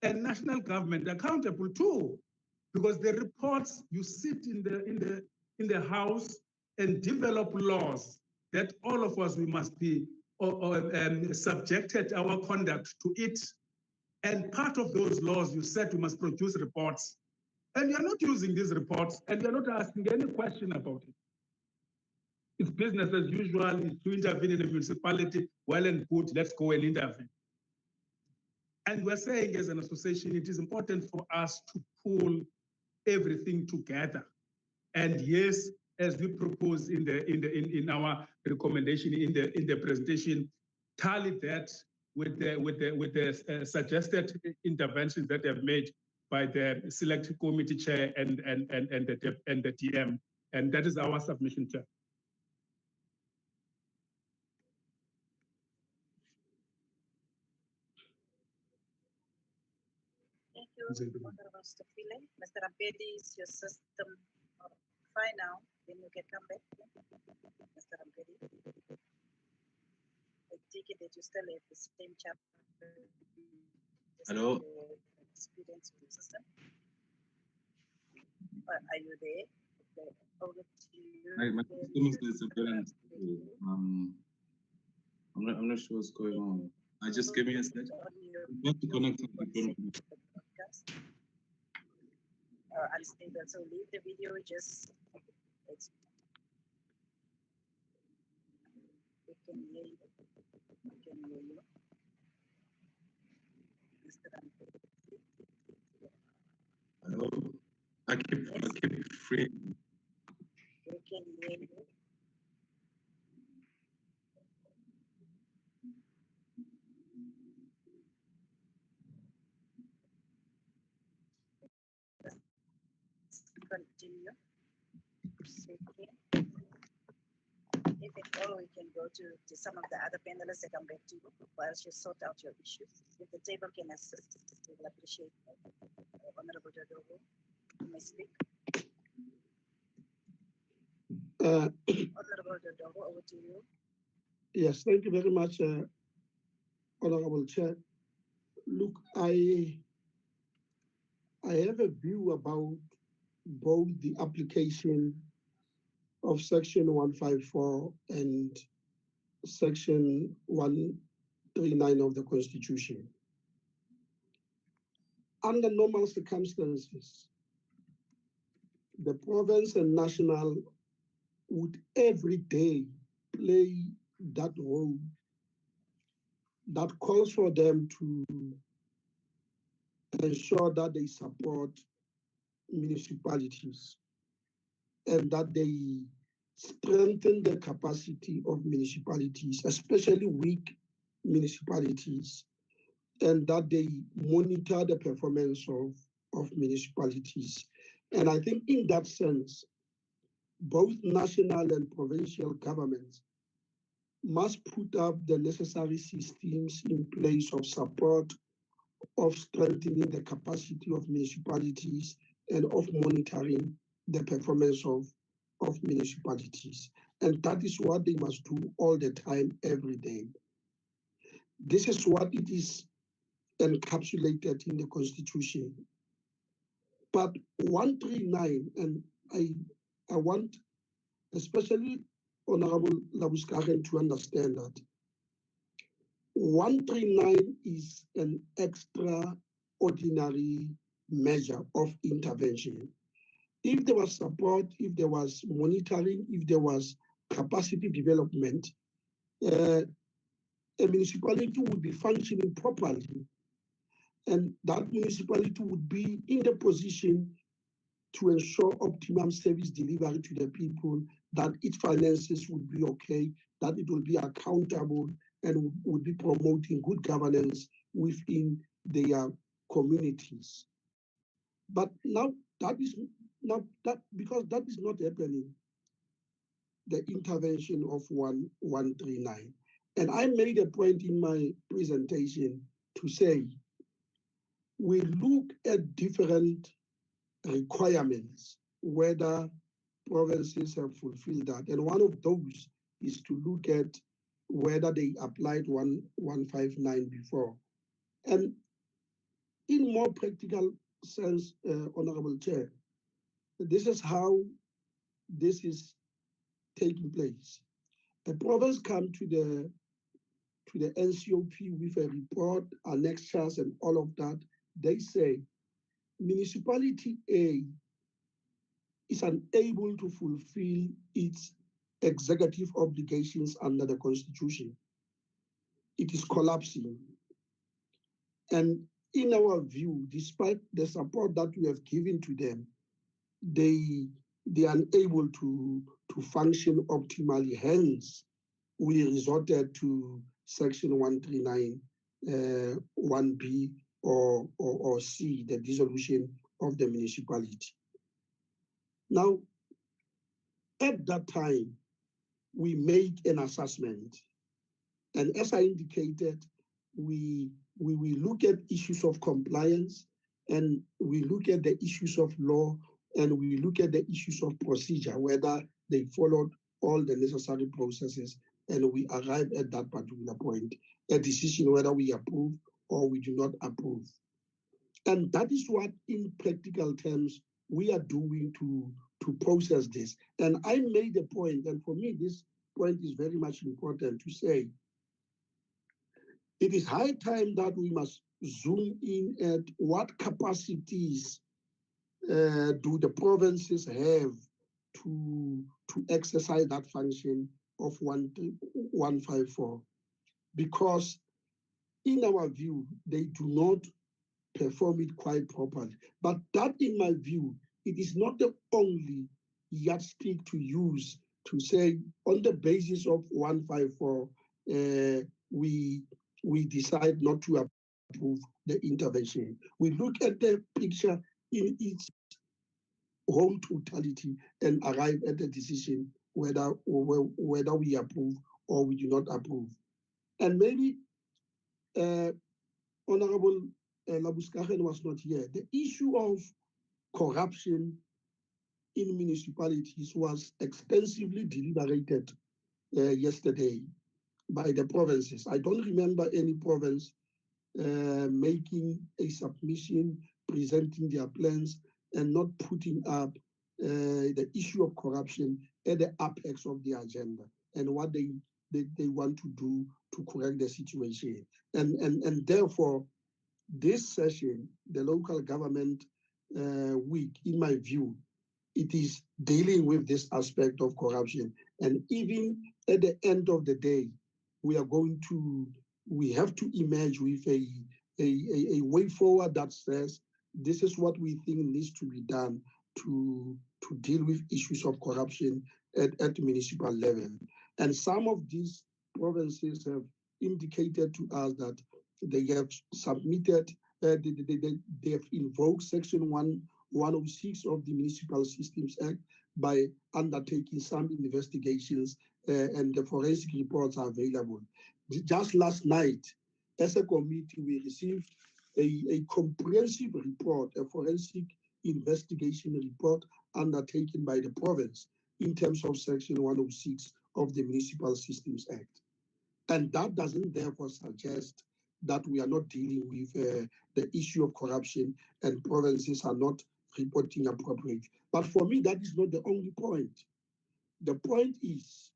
and national government accountable too, because the reports, you sit in the house and develop laws that all of us, we must be subjected our conduct to it. And part of those laws, you said we must produce reports. And you're not using these reports, and you're not asking any question about it. It's business as usual. It's to intervene in the municipality. Well and good, let's go and intervene. And we're saying as an association, it is important for us to pull everything together. And yes, as we propose in our recommendation in the presentation, tally that with the suggested interventions that have made by the select committee chair and the DM, and that is our submission, Chair. Thank you, Honorable Stofile. Mr. Ampedi, is your system fine now? Then you can come back, Mr. Ampedi. I take it that you still have the same chapter. Hello. Experience with the system. Are you there? Okay. Over to you. My system is disappearing. I'm not sure what's going on. I just gave me a second. I'm going to connect to the phone. Unstable. So leave the video. Just we can hear you. We can hear you. Mr. Ampedi. Hello. I keep free. We can hear you. Continue. Okay. If at all, we can go to some of the other panelists that come back to you whilst you sort out your issues. If the table can assist, we will appreciate that. Honorable Dodogo, you may speak. Honorable Dodogo, over to you. Yes, thank you very much, Honorable Chair. Look, I have a view about both the application of Section 154 and Section 139 of the Constitution. Under normal circumstances, the province and national would every day play that role that calls for them to ensure that they support municipalities and that they strengthen the capacity of municipalities, especially weak municipalities, and that they monitor the performance of municipalities. And I think in that sense, both national and provincial governments must put up the necessary systems in place of support, of strengthening the capacity of municipalities, and of monitoring the performance of municipalities. And that is what they must do all the time, every day. This is what it is encapsulated in the Constitution. But 139, and I want especially Honorable Labuskaren to understand that 139 is an extraordinary measure of intervention. If there was support, if there was monitoring, if there was capacity development, a municipality would be functioning properly. And that municipality would be in the position to ensure optimum service delivery to the people, that its finances would be okay, that it will be accountable, and would be promoting good governance within their communities. But now that is not that, because that is not happening, the intervention of 139. And I made a point in my presentation to say, we look at different requirements, whether provinces have fulfilled that. And one of those is to look at whether they applied 159 before. And in more practical sense, Honorable Chair, this is how this is taking place. A province comes to the NCOP with a report, annexures, and all of that. They say, Municipality A is unable to fulfill its executive obligations under the Constitution. It is collapsing. And in our view, despite the support that we have given to them, they are unable to function optimally. Hence, we resorted to Section 139, 1B or C, the dissolution of the municipality. Now, at that time, we made an assessment. And as I indicated, we look at issues of compliance, and we look at the issues of law, and we look at the issues of procedure, whether they followed all the necessary processes, and we arrive at that particular point, a decision whether we approve or we do not approve. And that is what, in practical terms, we are doing to process this. And I made a point, and for me, this point is very much important to say, it is high time that we must zoom in at what capacities do the provinces have to exercise that function of 154, because in our view, they do not perform it quite properly. But that, in my view, it is not the only yardstick to use to say, on the basis of 154, we decide not to approve the intervention. We look at the picture in its whole totality and arrive at a decision whether we approve or we do not approve. And maybe Honorable Labuskagen was not here. The issue of corruption in municipalities was extensively deliberated yesterday by the provinces. I don't remember any province making a submission, presenting their plans, and not putting up the issue of corruption at the apex of the agenda and what they want to do to correct the situation. And therefore, this session, the local government week, in my view, it is dealing with this aspect of corruption. And even at the end of the day, we have to emerge with a way forward that says, this is what we think needs to be done to deal with issues of corruption at municipal level. And some of these provinces have indicated to us that they have submitted, they have invoked Section 106 of the Municipal Systems Act by undertaking some investigations, and the forensic reports are available. Just last night, as a committee, we received a comprehensive report, a forensic investigation report undertaken by the province in terms of Section 106 of the Municipal Systems Act. And that doesn't therefore suggest that we are not dealing with the issue of corruption and provinces are not reporting appropriately. But for me, that is not the only point. The point is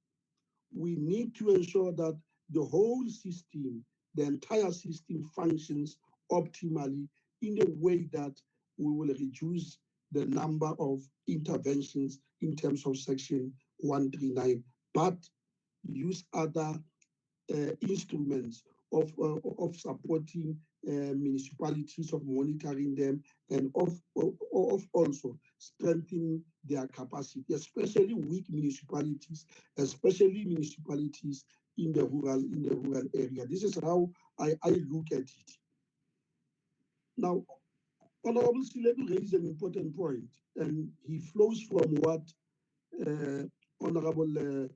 we need to ensure that the whole system, the entire system functions optimally in a way that we will reduce the number of interventions in terms of Section 139, but use other instruments of supporting municipalities, of monitoring them, and of also strengthening their capacity, especially weak municipalities, especially municipalities in the rural area. This is how I look at it. Now, Honorable Silebu raised an important point, and he flows from what Honorable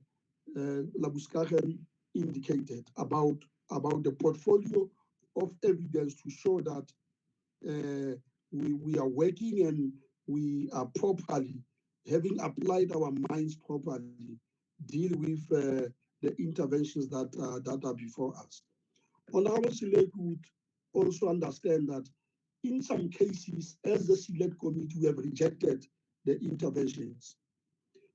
Labuskagen indicated about the portfolio of evidence to show that we are working and we are properly, having applied our minds properly, deal with the interventions that are before us. Honorable Select would also understand that in some cases, as the Select Committee, we have rejected the interventions.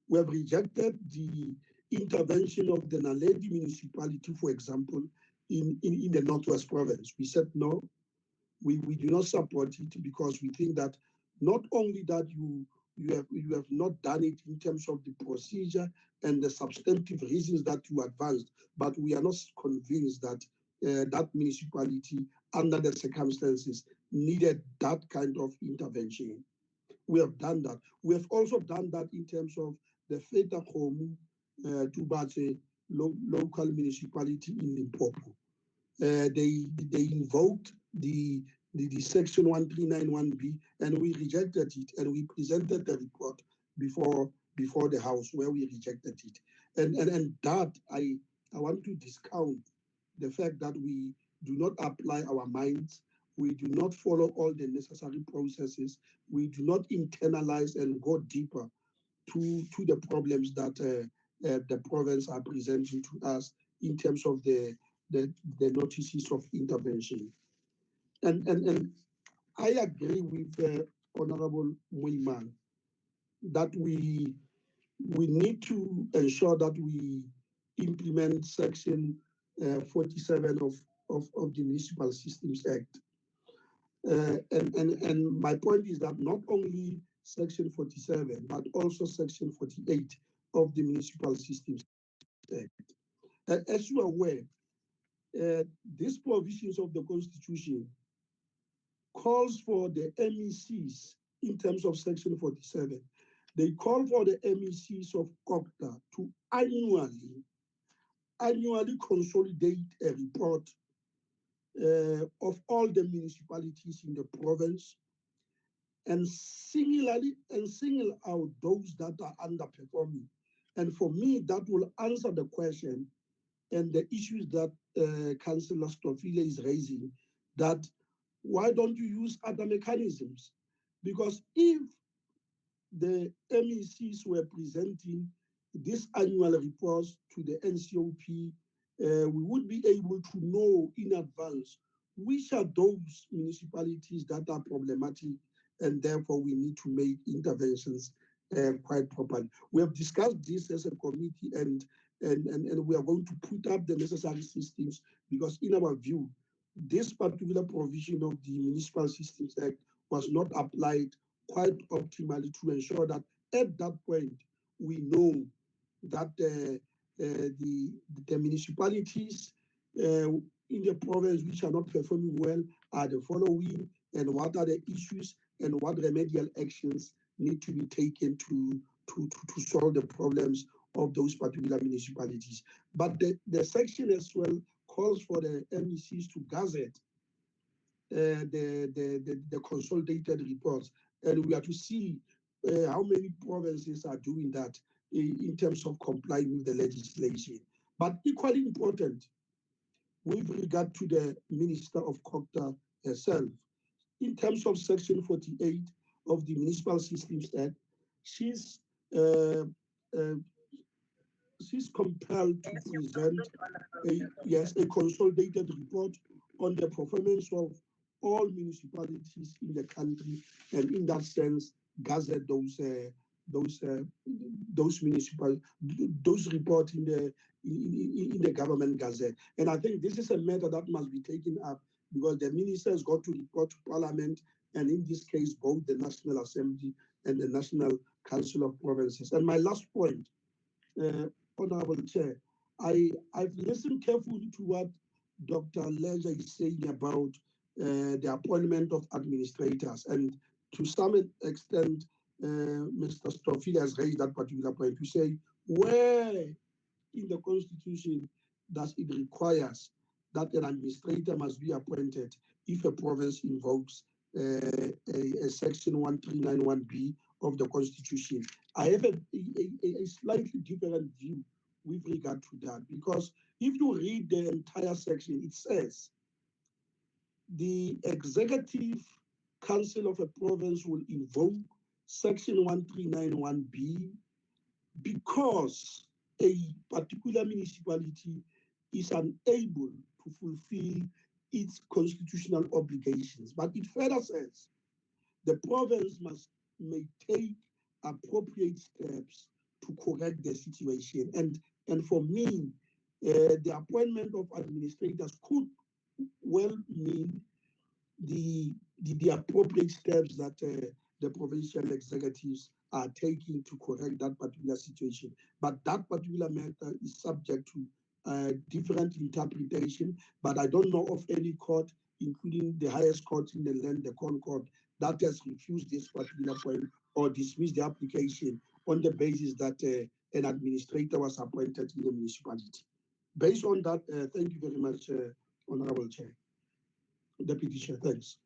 We have rejected the intervention of the Naledi municipality, for example, in the Northwest Province. We said no. we do not support it because we think that not only that you have not done it in terms of the procedure and the substantive reasons that you advanced, but we are not convinced that that municipality, under the circumstances, needed that kind of intervention. We have done that. We have also done that in terms of the Feta Home Tubace local municipality in Limpopo. They invoked the section 1391B, and we rejected it, and we presented the report before the House where we rejected it. And that I want to discount the fact that we do not apply our minds, we do not follow all the necessary processes, we do not internalize and go deeper to the problems that the province are presenting to us in terms of the notices of intervention. And I agree with Honorable Moiman that we need to ensure that we implement Section 47 of the Municipal Systems Act. And my point is that not only Section 47, but also Section 48 of the Municipal Systems Act. As you are aware, these provisions of the Constitution calls for the MECs in terms of Section 47. They call for the MECs of COCTA to annually consolidate a report of all the municipalities in the province and single out those that are underperforming. And for me, that will answer the question and the issues that Councillor Stofile is raising, that why don't you use other mechanisms? Because if the MECs were presenting this annual reports to the NCOP, we would be able to know in advance which are those municipalities that are problematic, and therefore we need to make interventions quite properly. We have discussed this as a committee, and we are going to put up the necessary systems, because in our view, this particular provision of the Municipal Systems Act was not applied quite optimally to ensure that at that point we know that the municipalities in the province which are not performing well are the following, and what are the issues and what remedial actions need to be taken to solve the problems of those particular municipalities. But the section as well calls for the MECs to gazette the consolidated reports, and we are to see how many provinces are doing that in terms of complying with the legislation. But equally important, with regard to the Minister of COCTA herself, in terms of Section 48 of the Municipal Systems Act, she's compelled to present a consolidated report on the performance of all municipalities in the country, and in that sense, gazette those reports in the government gazette. And I think this is a matter that must be taken up, because the ministers got to report to Parliament, and in this case, both the National Assembly and the National Council of Provinces. And my last point, Honorable Chair, I've listened carefully to what Dr. Leja is saying about the appointment of administrators, and to some extent, Mr. Stofile has raised that particular point to say, where in the Constitution does it requires that an administrator must be appointed if a province invokes a Section 1391B of the Constitution? I have a slightly different view with regard to that, because if you read the entire section, it says the Executive Council of a province will invoke Section 1391B because a particular municipality is unable to fulfill its constitutional obligations. But it further says the province may take appropriate steps to correct the situation. And for me, the appointment of administrators could well mean the appropriate steps that the provincial executives are taking to correct that particular situation. But that particular matter is subject to different interpretation. But I don't know of any court, including the highest court in the land, the Crown Court, that has refused this particular point or dismissed the application on the basis that an administrator was appointed in the municipality. Based on that, thank you very much, Honorable Chair. Deputy Chair, thanks.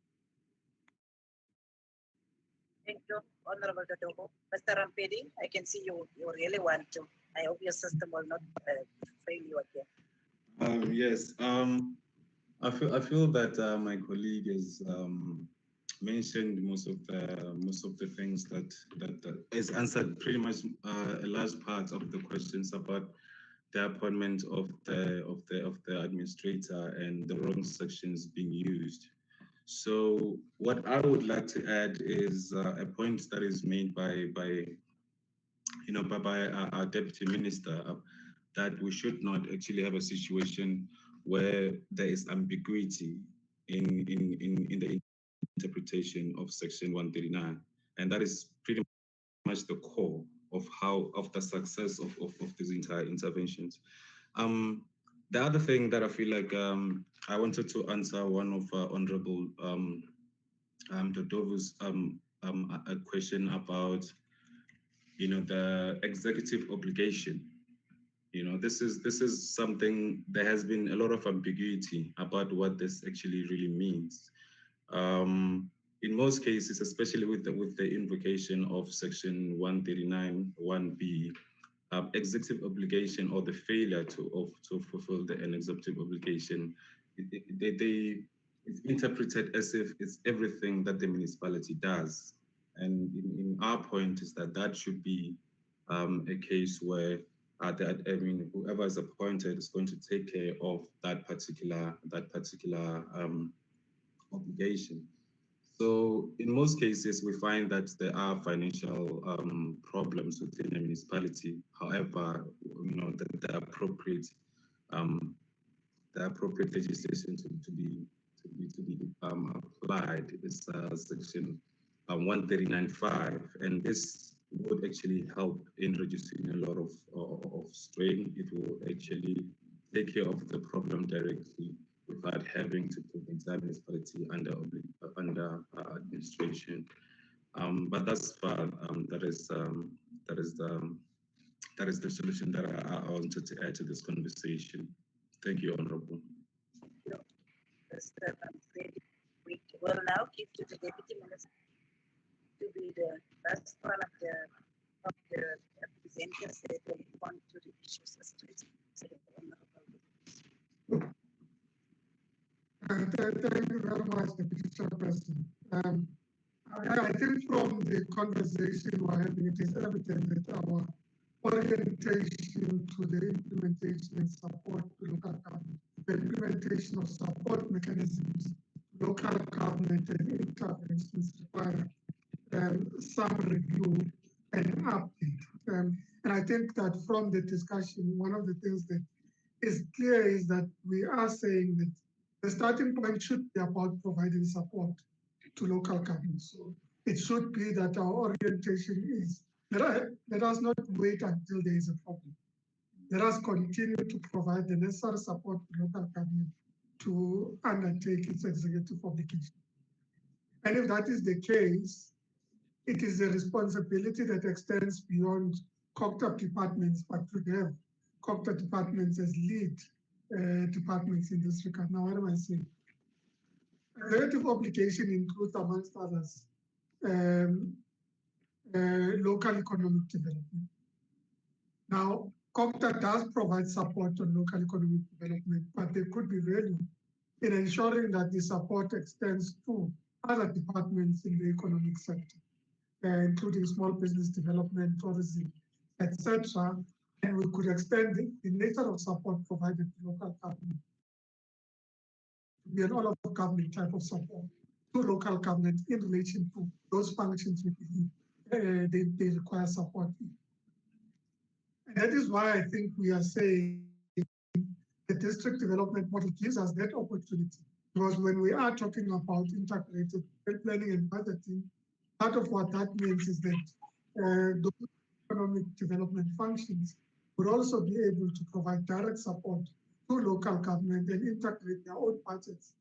Thank you, Honorable Dodogo. Mr. Rampedi, I can see you really want to. I hope your system will not fail you again. Yes, I feel that my colleague has mentioned most of the things that has answered pretty much a large part of the questions about the appointment of the administrator and the wrong sections being used. So what I would like to add is a point that is made by our deputy minister, that we should not actually have a situation where there is ambiguity in the interpretation of Section 139, and that is pretty much the core of the success of these entire interventions. The other thing that I feel like I wanted to answer one of Honorable Dodovo's a question about the executive obligation. This is something, there has been a lot of ambiguity about what this actually really means. In most cases, especially with the invocation of Section 139 1B, executive obligation or the failure to fulfill an executive obligation, it's interpreted as if it's everything that the municipality does. And in our point is that should be a case where whoever is appointed is going to take care of that particular obligation. So in most cases, we find that there are financial problems within a municipality. However, the appropriate legislation to be applied is Section 139.5, and this would actually help in reducing a lot of strain. It will actually take care of the problem directly without having to put the entire municipality under administration. But thus far, that is the solution that I wanted to add to this conversation. Thank you, Honorable. We will now give to the Deputy Minister to be the last one of the presenters that will respond to the issues as raised. Thank you very much, Deputy Chairperson. I think from the conversation we're having, it is evident that our orientation to the implementation and support to local government, the implementation of support mechanisms, local government and interventions require some review and update. And I think that from the discussion, one of the things that is clear is that we are saying that the starting point should be about providing support to local government. So it should be that our orientation is, let us not wait until there is a problem. Let us continue to provide the necessary support to local government to undertake its executive obligation. And if that is the case, it is a responsibility that extends beyond COGTA departments, but to have COGTA departments as lead departments in this regard. Now, what am I saying? Executive obligation includes, amongst others, local economic development. Now, COGTA does provide support on local economic development, but there could be value in ensuring that the support extends to other departments in the economic sector, including small business development, tourism, etc. And we could extend the nature of support provided to local government to be an all-of-government type of support to local government in relation to those functions we believe they require support in. And that is why I think we are saying the district development model gives us that opportunity Because when we are talking about integrated planning and budgeting, part of what that means is that those economic development functions would also be able to provide direct support to local government and integrate their own budgets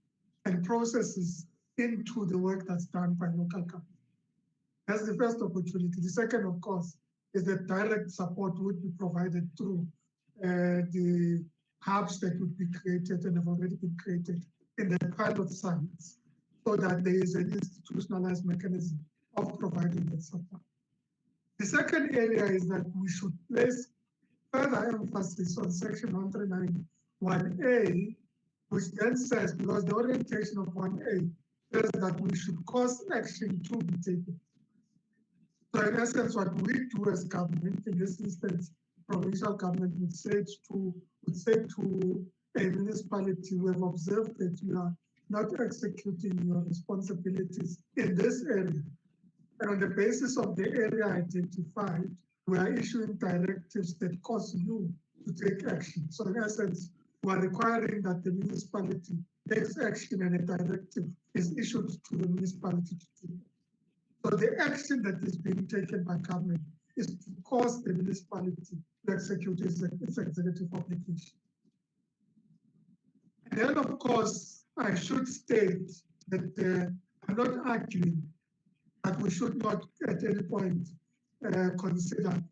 and processes into the work that's done by local government. That's the first opportunity. The second, of course, is that direct support would be provided through the hubs that would be created and have already been created in the pilot sites, so that there is an institutionalized mechanism of providing that support. The second area is that we should place further emphasis on Section 139(1)(a), which then says, because the orientation of 1A says that we should cause action to be taken. So in essence, what we do as government, in this instance, provincial government would say to a municipality, we have observed that you are not executing your responsibilities in this area. And on the basis of the area identified, we are issuing directives that cause you to take action. So in essence, we are requiring that the municipality takes action and a directive is issued to the municipality to take. So the action that is being taken by government is to cause the municipality to execute its executive obligation. And then, of course, I should state that I'm not arguing that we should not at any point consider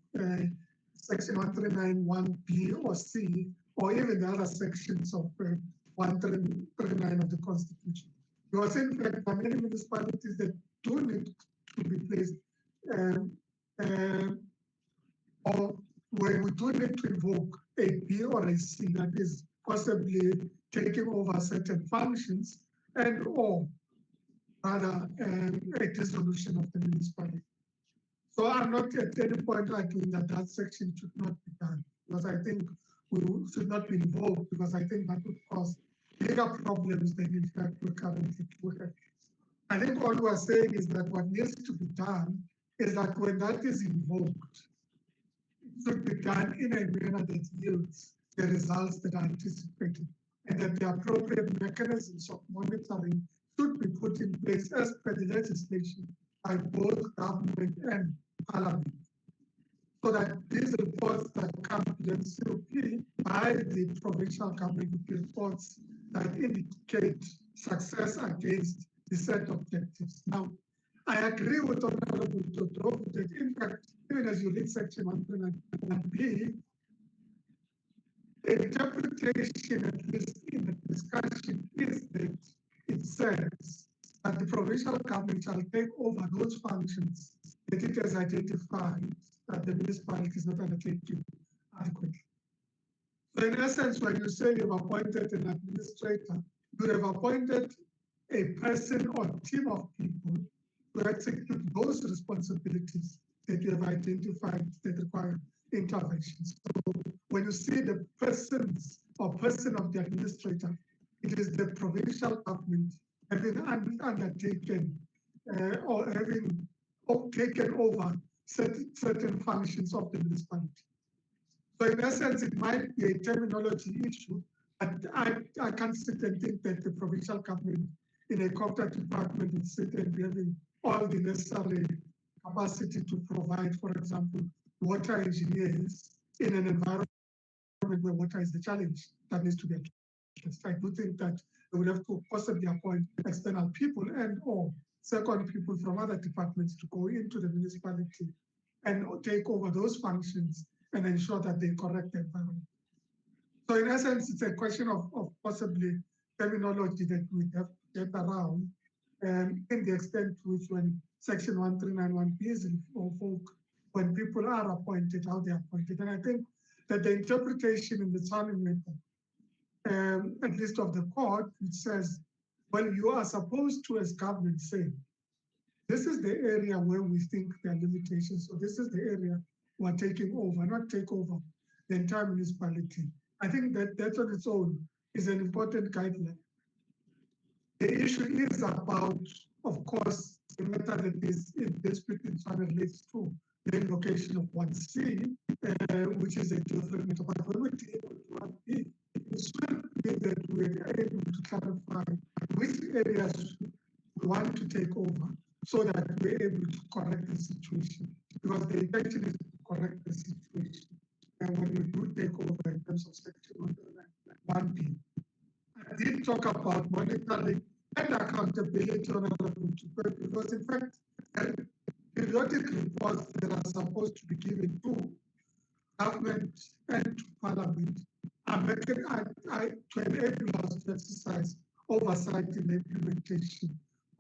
Section 139(1)(b) or C, or even the other sections of 139 of the Constitution. Because in fact, there are many municipalities that do need to be placed, or where we do need to invoke a B or a C that is possibly taking over certain functions, and or rather a dissolution of the municipality. So I'm not at any point arguing that that section should not be done, because I think we should not be involved, because I think that would cause bigger problems than in fact we're currently having. I think all we're saying is that what needs to be done is that when that is invoked, it should be done in a manner that yields the results that are anticipated, and that the appropriate mechanisms of monitoring should be put in place as per the legislation by both government and parliament, so that these reports that come to the COP by the provincial government would be reports that indicate success against the set objectives. Now, I agree with Honorable Dodro that in fact, even as you read Section 139(1)(b), the interpretation, at least in the discussion, is that it says that the provincial government shall take over those functions that it has identified that the municipality is not undertaking adequately. So in essence, when you say you've appointed an administrator, you have appointed a person or team of people to execute those responsibilities that you have identified that require interventions. So when you see the persons or person of the administrator, it is the provincial government having undertaken or having taken over certain functions of the municipality. So in essence, it might be a terminology issue, but I can't sit and think that the provincial government in a corporate department would sit and be having all the necessary capacity to provide, for example, water engineers in an environment where water is the challenge that needs to be addressed. I do think that they would have to possibly appoint external people and or second people from other departments to go into the municipality and take over those functions and ensure that they correct the environment. So in essence, it's a question of possibly terminology that we have to get around, in the extent to which when Section 139(1)(b) is invoked, when people are appointed, how they are appointed. And I think that the interpretation in the Tshwane method, at least of the court, which says, well, you are supposed to, as government, say, this is the area where we think there are limitations. So this is the area we're taking over, not take over the entire municipality. I think that that on its own is an important guideline. The issue is about, of course, the matter that is in dispute in Tshwane relates to the invocation of 1C, which is a different matter. But when we deal with 1B, it should be that we are able to clarify which areas we want to take over so that we're able to correct the situation. Because the intention is to correct the situation. And when we do take over in terms of section 1B, I did talk about monitoring and accountability on because in fact, periodic reports that are supposed to be given to government and to parliament are making to enable us to exercise oversight in the implementation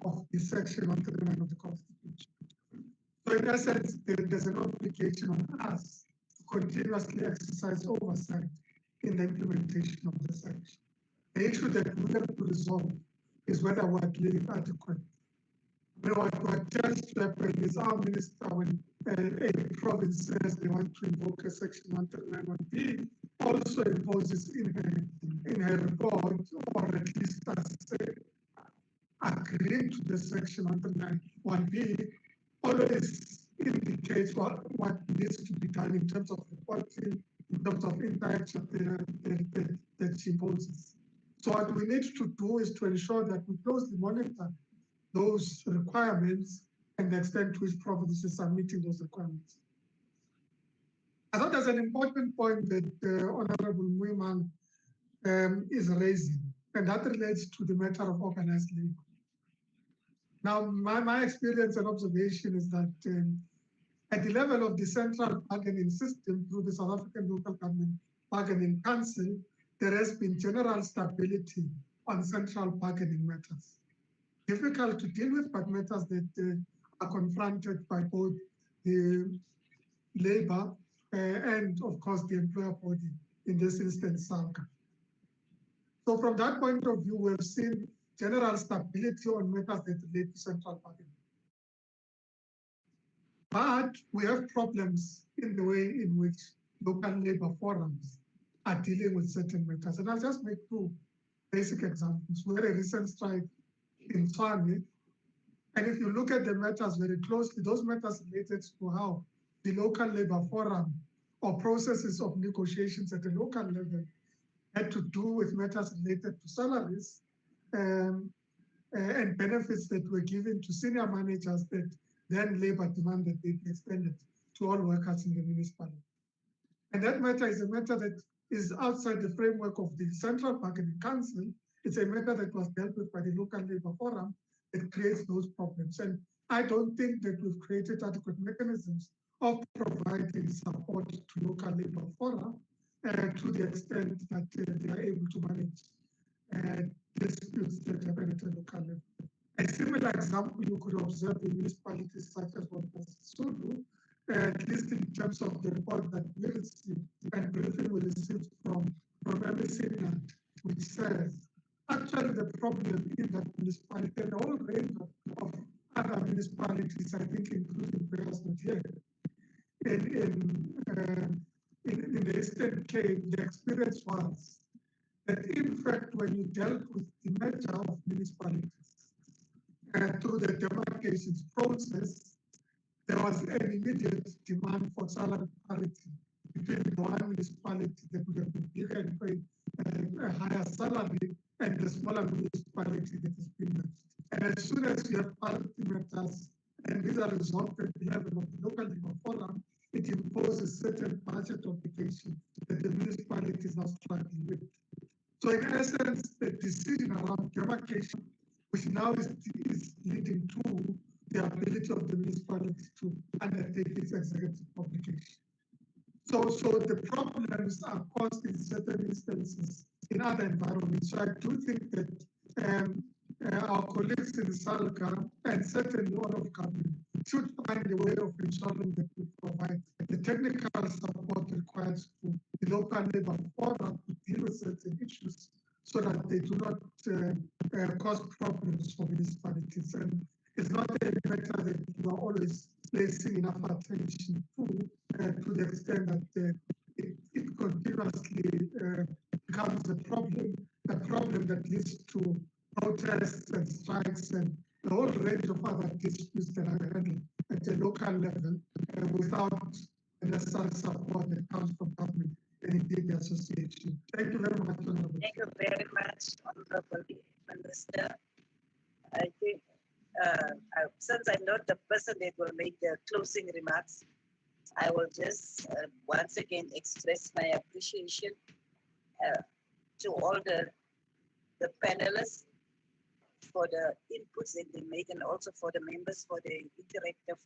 of the section 139 of the Constitution. So in essence, there's an obligation on us to continuously exercise oversight in the implementation of the section. The issue that we have to resolve is whether we're doing adequate. What tends to happen is our minister, when a province says they want to invoke a section 139(1)B, also imposes in her report, or at least agreeing to the section 139(1)B, always indicates what needs to be done in terms of reporting, in terms of impact that she imposes. So what we need to do is to ensure that we closely monitor those requirements and the extent to which provinces are meeting those requirements. I thought there's an important point that Honorable Muiman is raising, and that relates to the matter of organized labor. Now, my experience and observation is that at the level of the central bargaining system through the South African Local Government Bargaining Council, there has been general stability on central bargaining matters. Difficult to deal with, but matters that are confronted by both the labor and, of course, the employer body, in this instance, SALCA. So from that point of view, we've seen general stability on matters that relate to central bargaining. But we have problems in the way in which local labor forums are dealing with certain matters. And I'll just make two basic examples. We had a recent strike in Tshwane, and if you look at the matters very closely, those matters related to how the local labor forum or processes of negotiations at the local level had to do with matters related to salaries and benefits that were given to senior managers that then labor demanded they be extended to all workers in the municipality. And that matter is a matter that is outside the framework of the Central Bargaining Council. It's a matter that was dealt with by the local labor forum that creates those problems. And I don't think that we've created adequate mechanisms of providing support to local labor fora to the extent that they are able to manage disputes that happen at a local level. A similar example you could observe in municipalities such as Sulu, at least in terms of the report that we received and briefing we received from MEC, which says actually the problem in that municipality and a whole range of other municipalities, I think including perhaps not here, in the Eastern Cape, the experience was that in fact when you dealt with the matter of municipalities through the demarcations process, there was an immediate demand for salary parity between the one municipality that would have been bigger and paid a higher salary and the smaller municipality that is being managed. And as soon as you have parity matters, and these are resolved at the level of the local labor forum, it imposes certain budget obligations that the municipality is now struggling with. So in essence, the decision around demarcation, which now is leading to the ability of the municipality to undertake its executive obligation. So the problems are caused in certain instances in other environments. So I do think that our colleagues in SALCA and certainly all of government should find a way of ensuring that we provide the technical support required to the local labor forum to deal with certain issues so that they do not cause problems for municipalities. And it's not a matter that you are always placing enough attention to the extent that it continuously becomes a problem that leads to protests and strikes and a whole range of other disputes that are handled at the local level without the necessary support that comes from government and indeed the association. Thank you very much, Honorable. Thank you very much, Honorable Minister. since I'm not the person that will make the closing remarks, I will just once again express my appreciation to all the panelists for the inputs that they make and also for the members for the interactive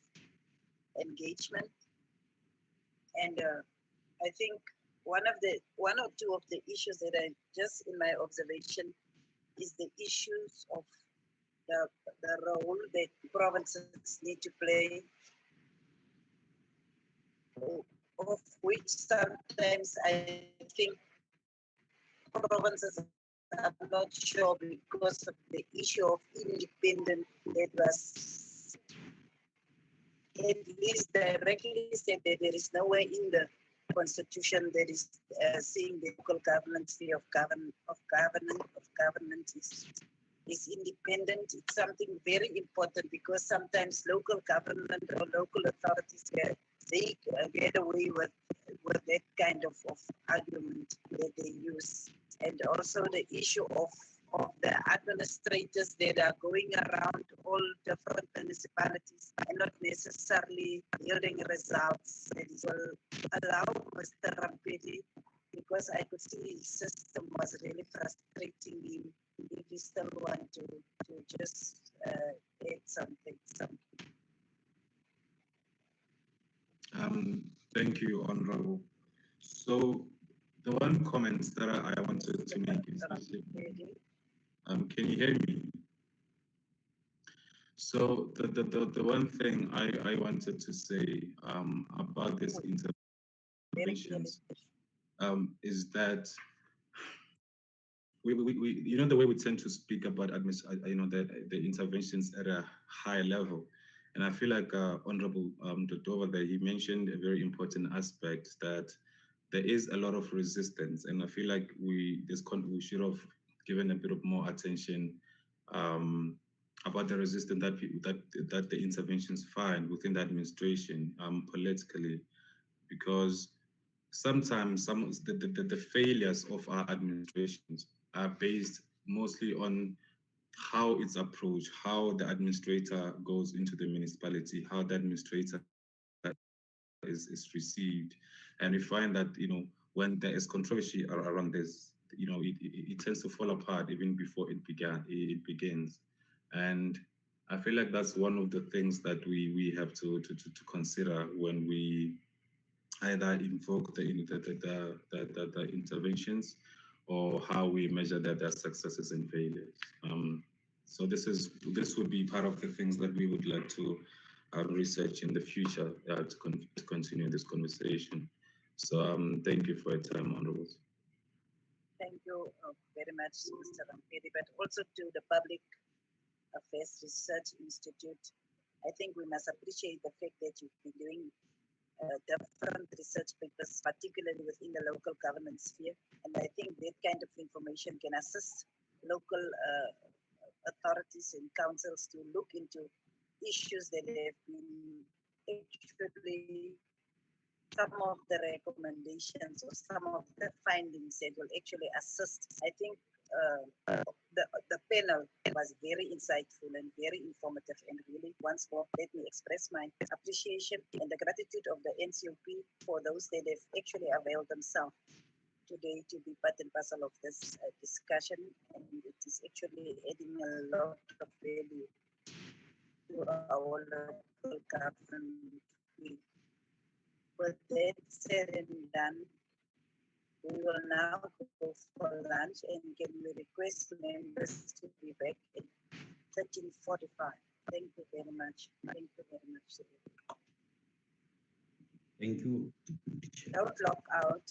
engagement. And I think one or two of the issues that I just in my observation is the issues of the role that provinces need to play, of which sometimes I think provinces are not sure because of the issue of independence that was at least directly said that there is nowhere in the constitution that is saying the local government sphere of governance is independent. It's something very important because sometimes local government or local authorities they get away with that kind of argument that they use. And also the issue of the administrators that are going around all different municipalities and not necessarily yielding results that will allow Mr. Rampedi, because I could see his system was really frustrating him if he still want to just add something. Thank you, Honorable. So the one comment that I wanted to make is, can you hear me? So the one thing I wanted to say about this interventions is that we you know the way we tend to speak about the interventions at a high level, and I feel like Honorable Dodova there, he mentioned a very important aspect that there is a lot of resistance, and I feel like we should have given a bit of more attention about the resistance that the interventions find within the administration politically, because sometimes the failures of our administrations are based mostly on how it's approached, how the administrator goes into the municipality, how the administrator is received. And we find that, when there is controversy around this, it tends to fall apart even before it begins. And I feel like that's one of the things that we have to consider when we either invoke the interventions or how we measure their successes and failures. So this would be part of the things that we would like to research in the future to continue this conversation. So thank you for your time, Honorables. Thank you very much, Mr. Rampedi, but also to the Public Affairs Research Institute. I think we must appreciate the fact that you've been doing different research papers, particularly within the local government sphere. And I think that kind of information can assist local authorities and councils to look into issues that have been actually some of the recommendations or some of the findings that will actually assist. I think the panel was very insightful and very informative, and really once more let me express my appreciation and the gratitude of the NCOP for those that have actually availed themselves today to be part and parcel of this discussion, and it is actually adding a lot of value to our local government. With that said and done, we will now go for lunch, and can we request members to be back at 13:45. Thank you very much. Thank you very much. Thank you. Don't log out.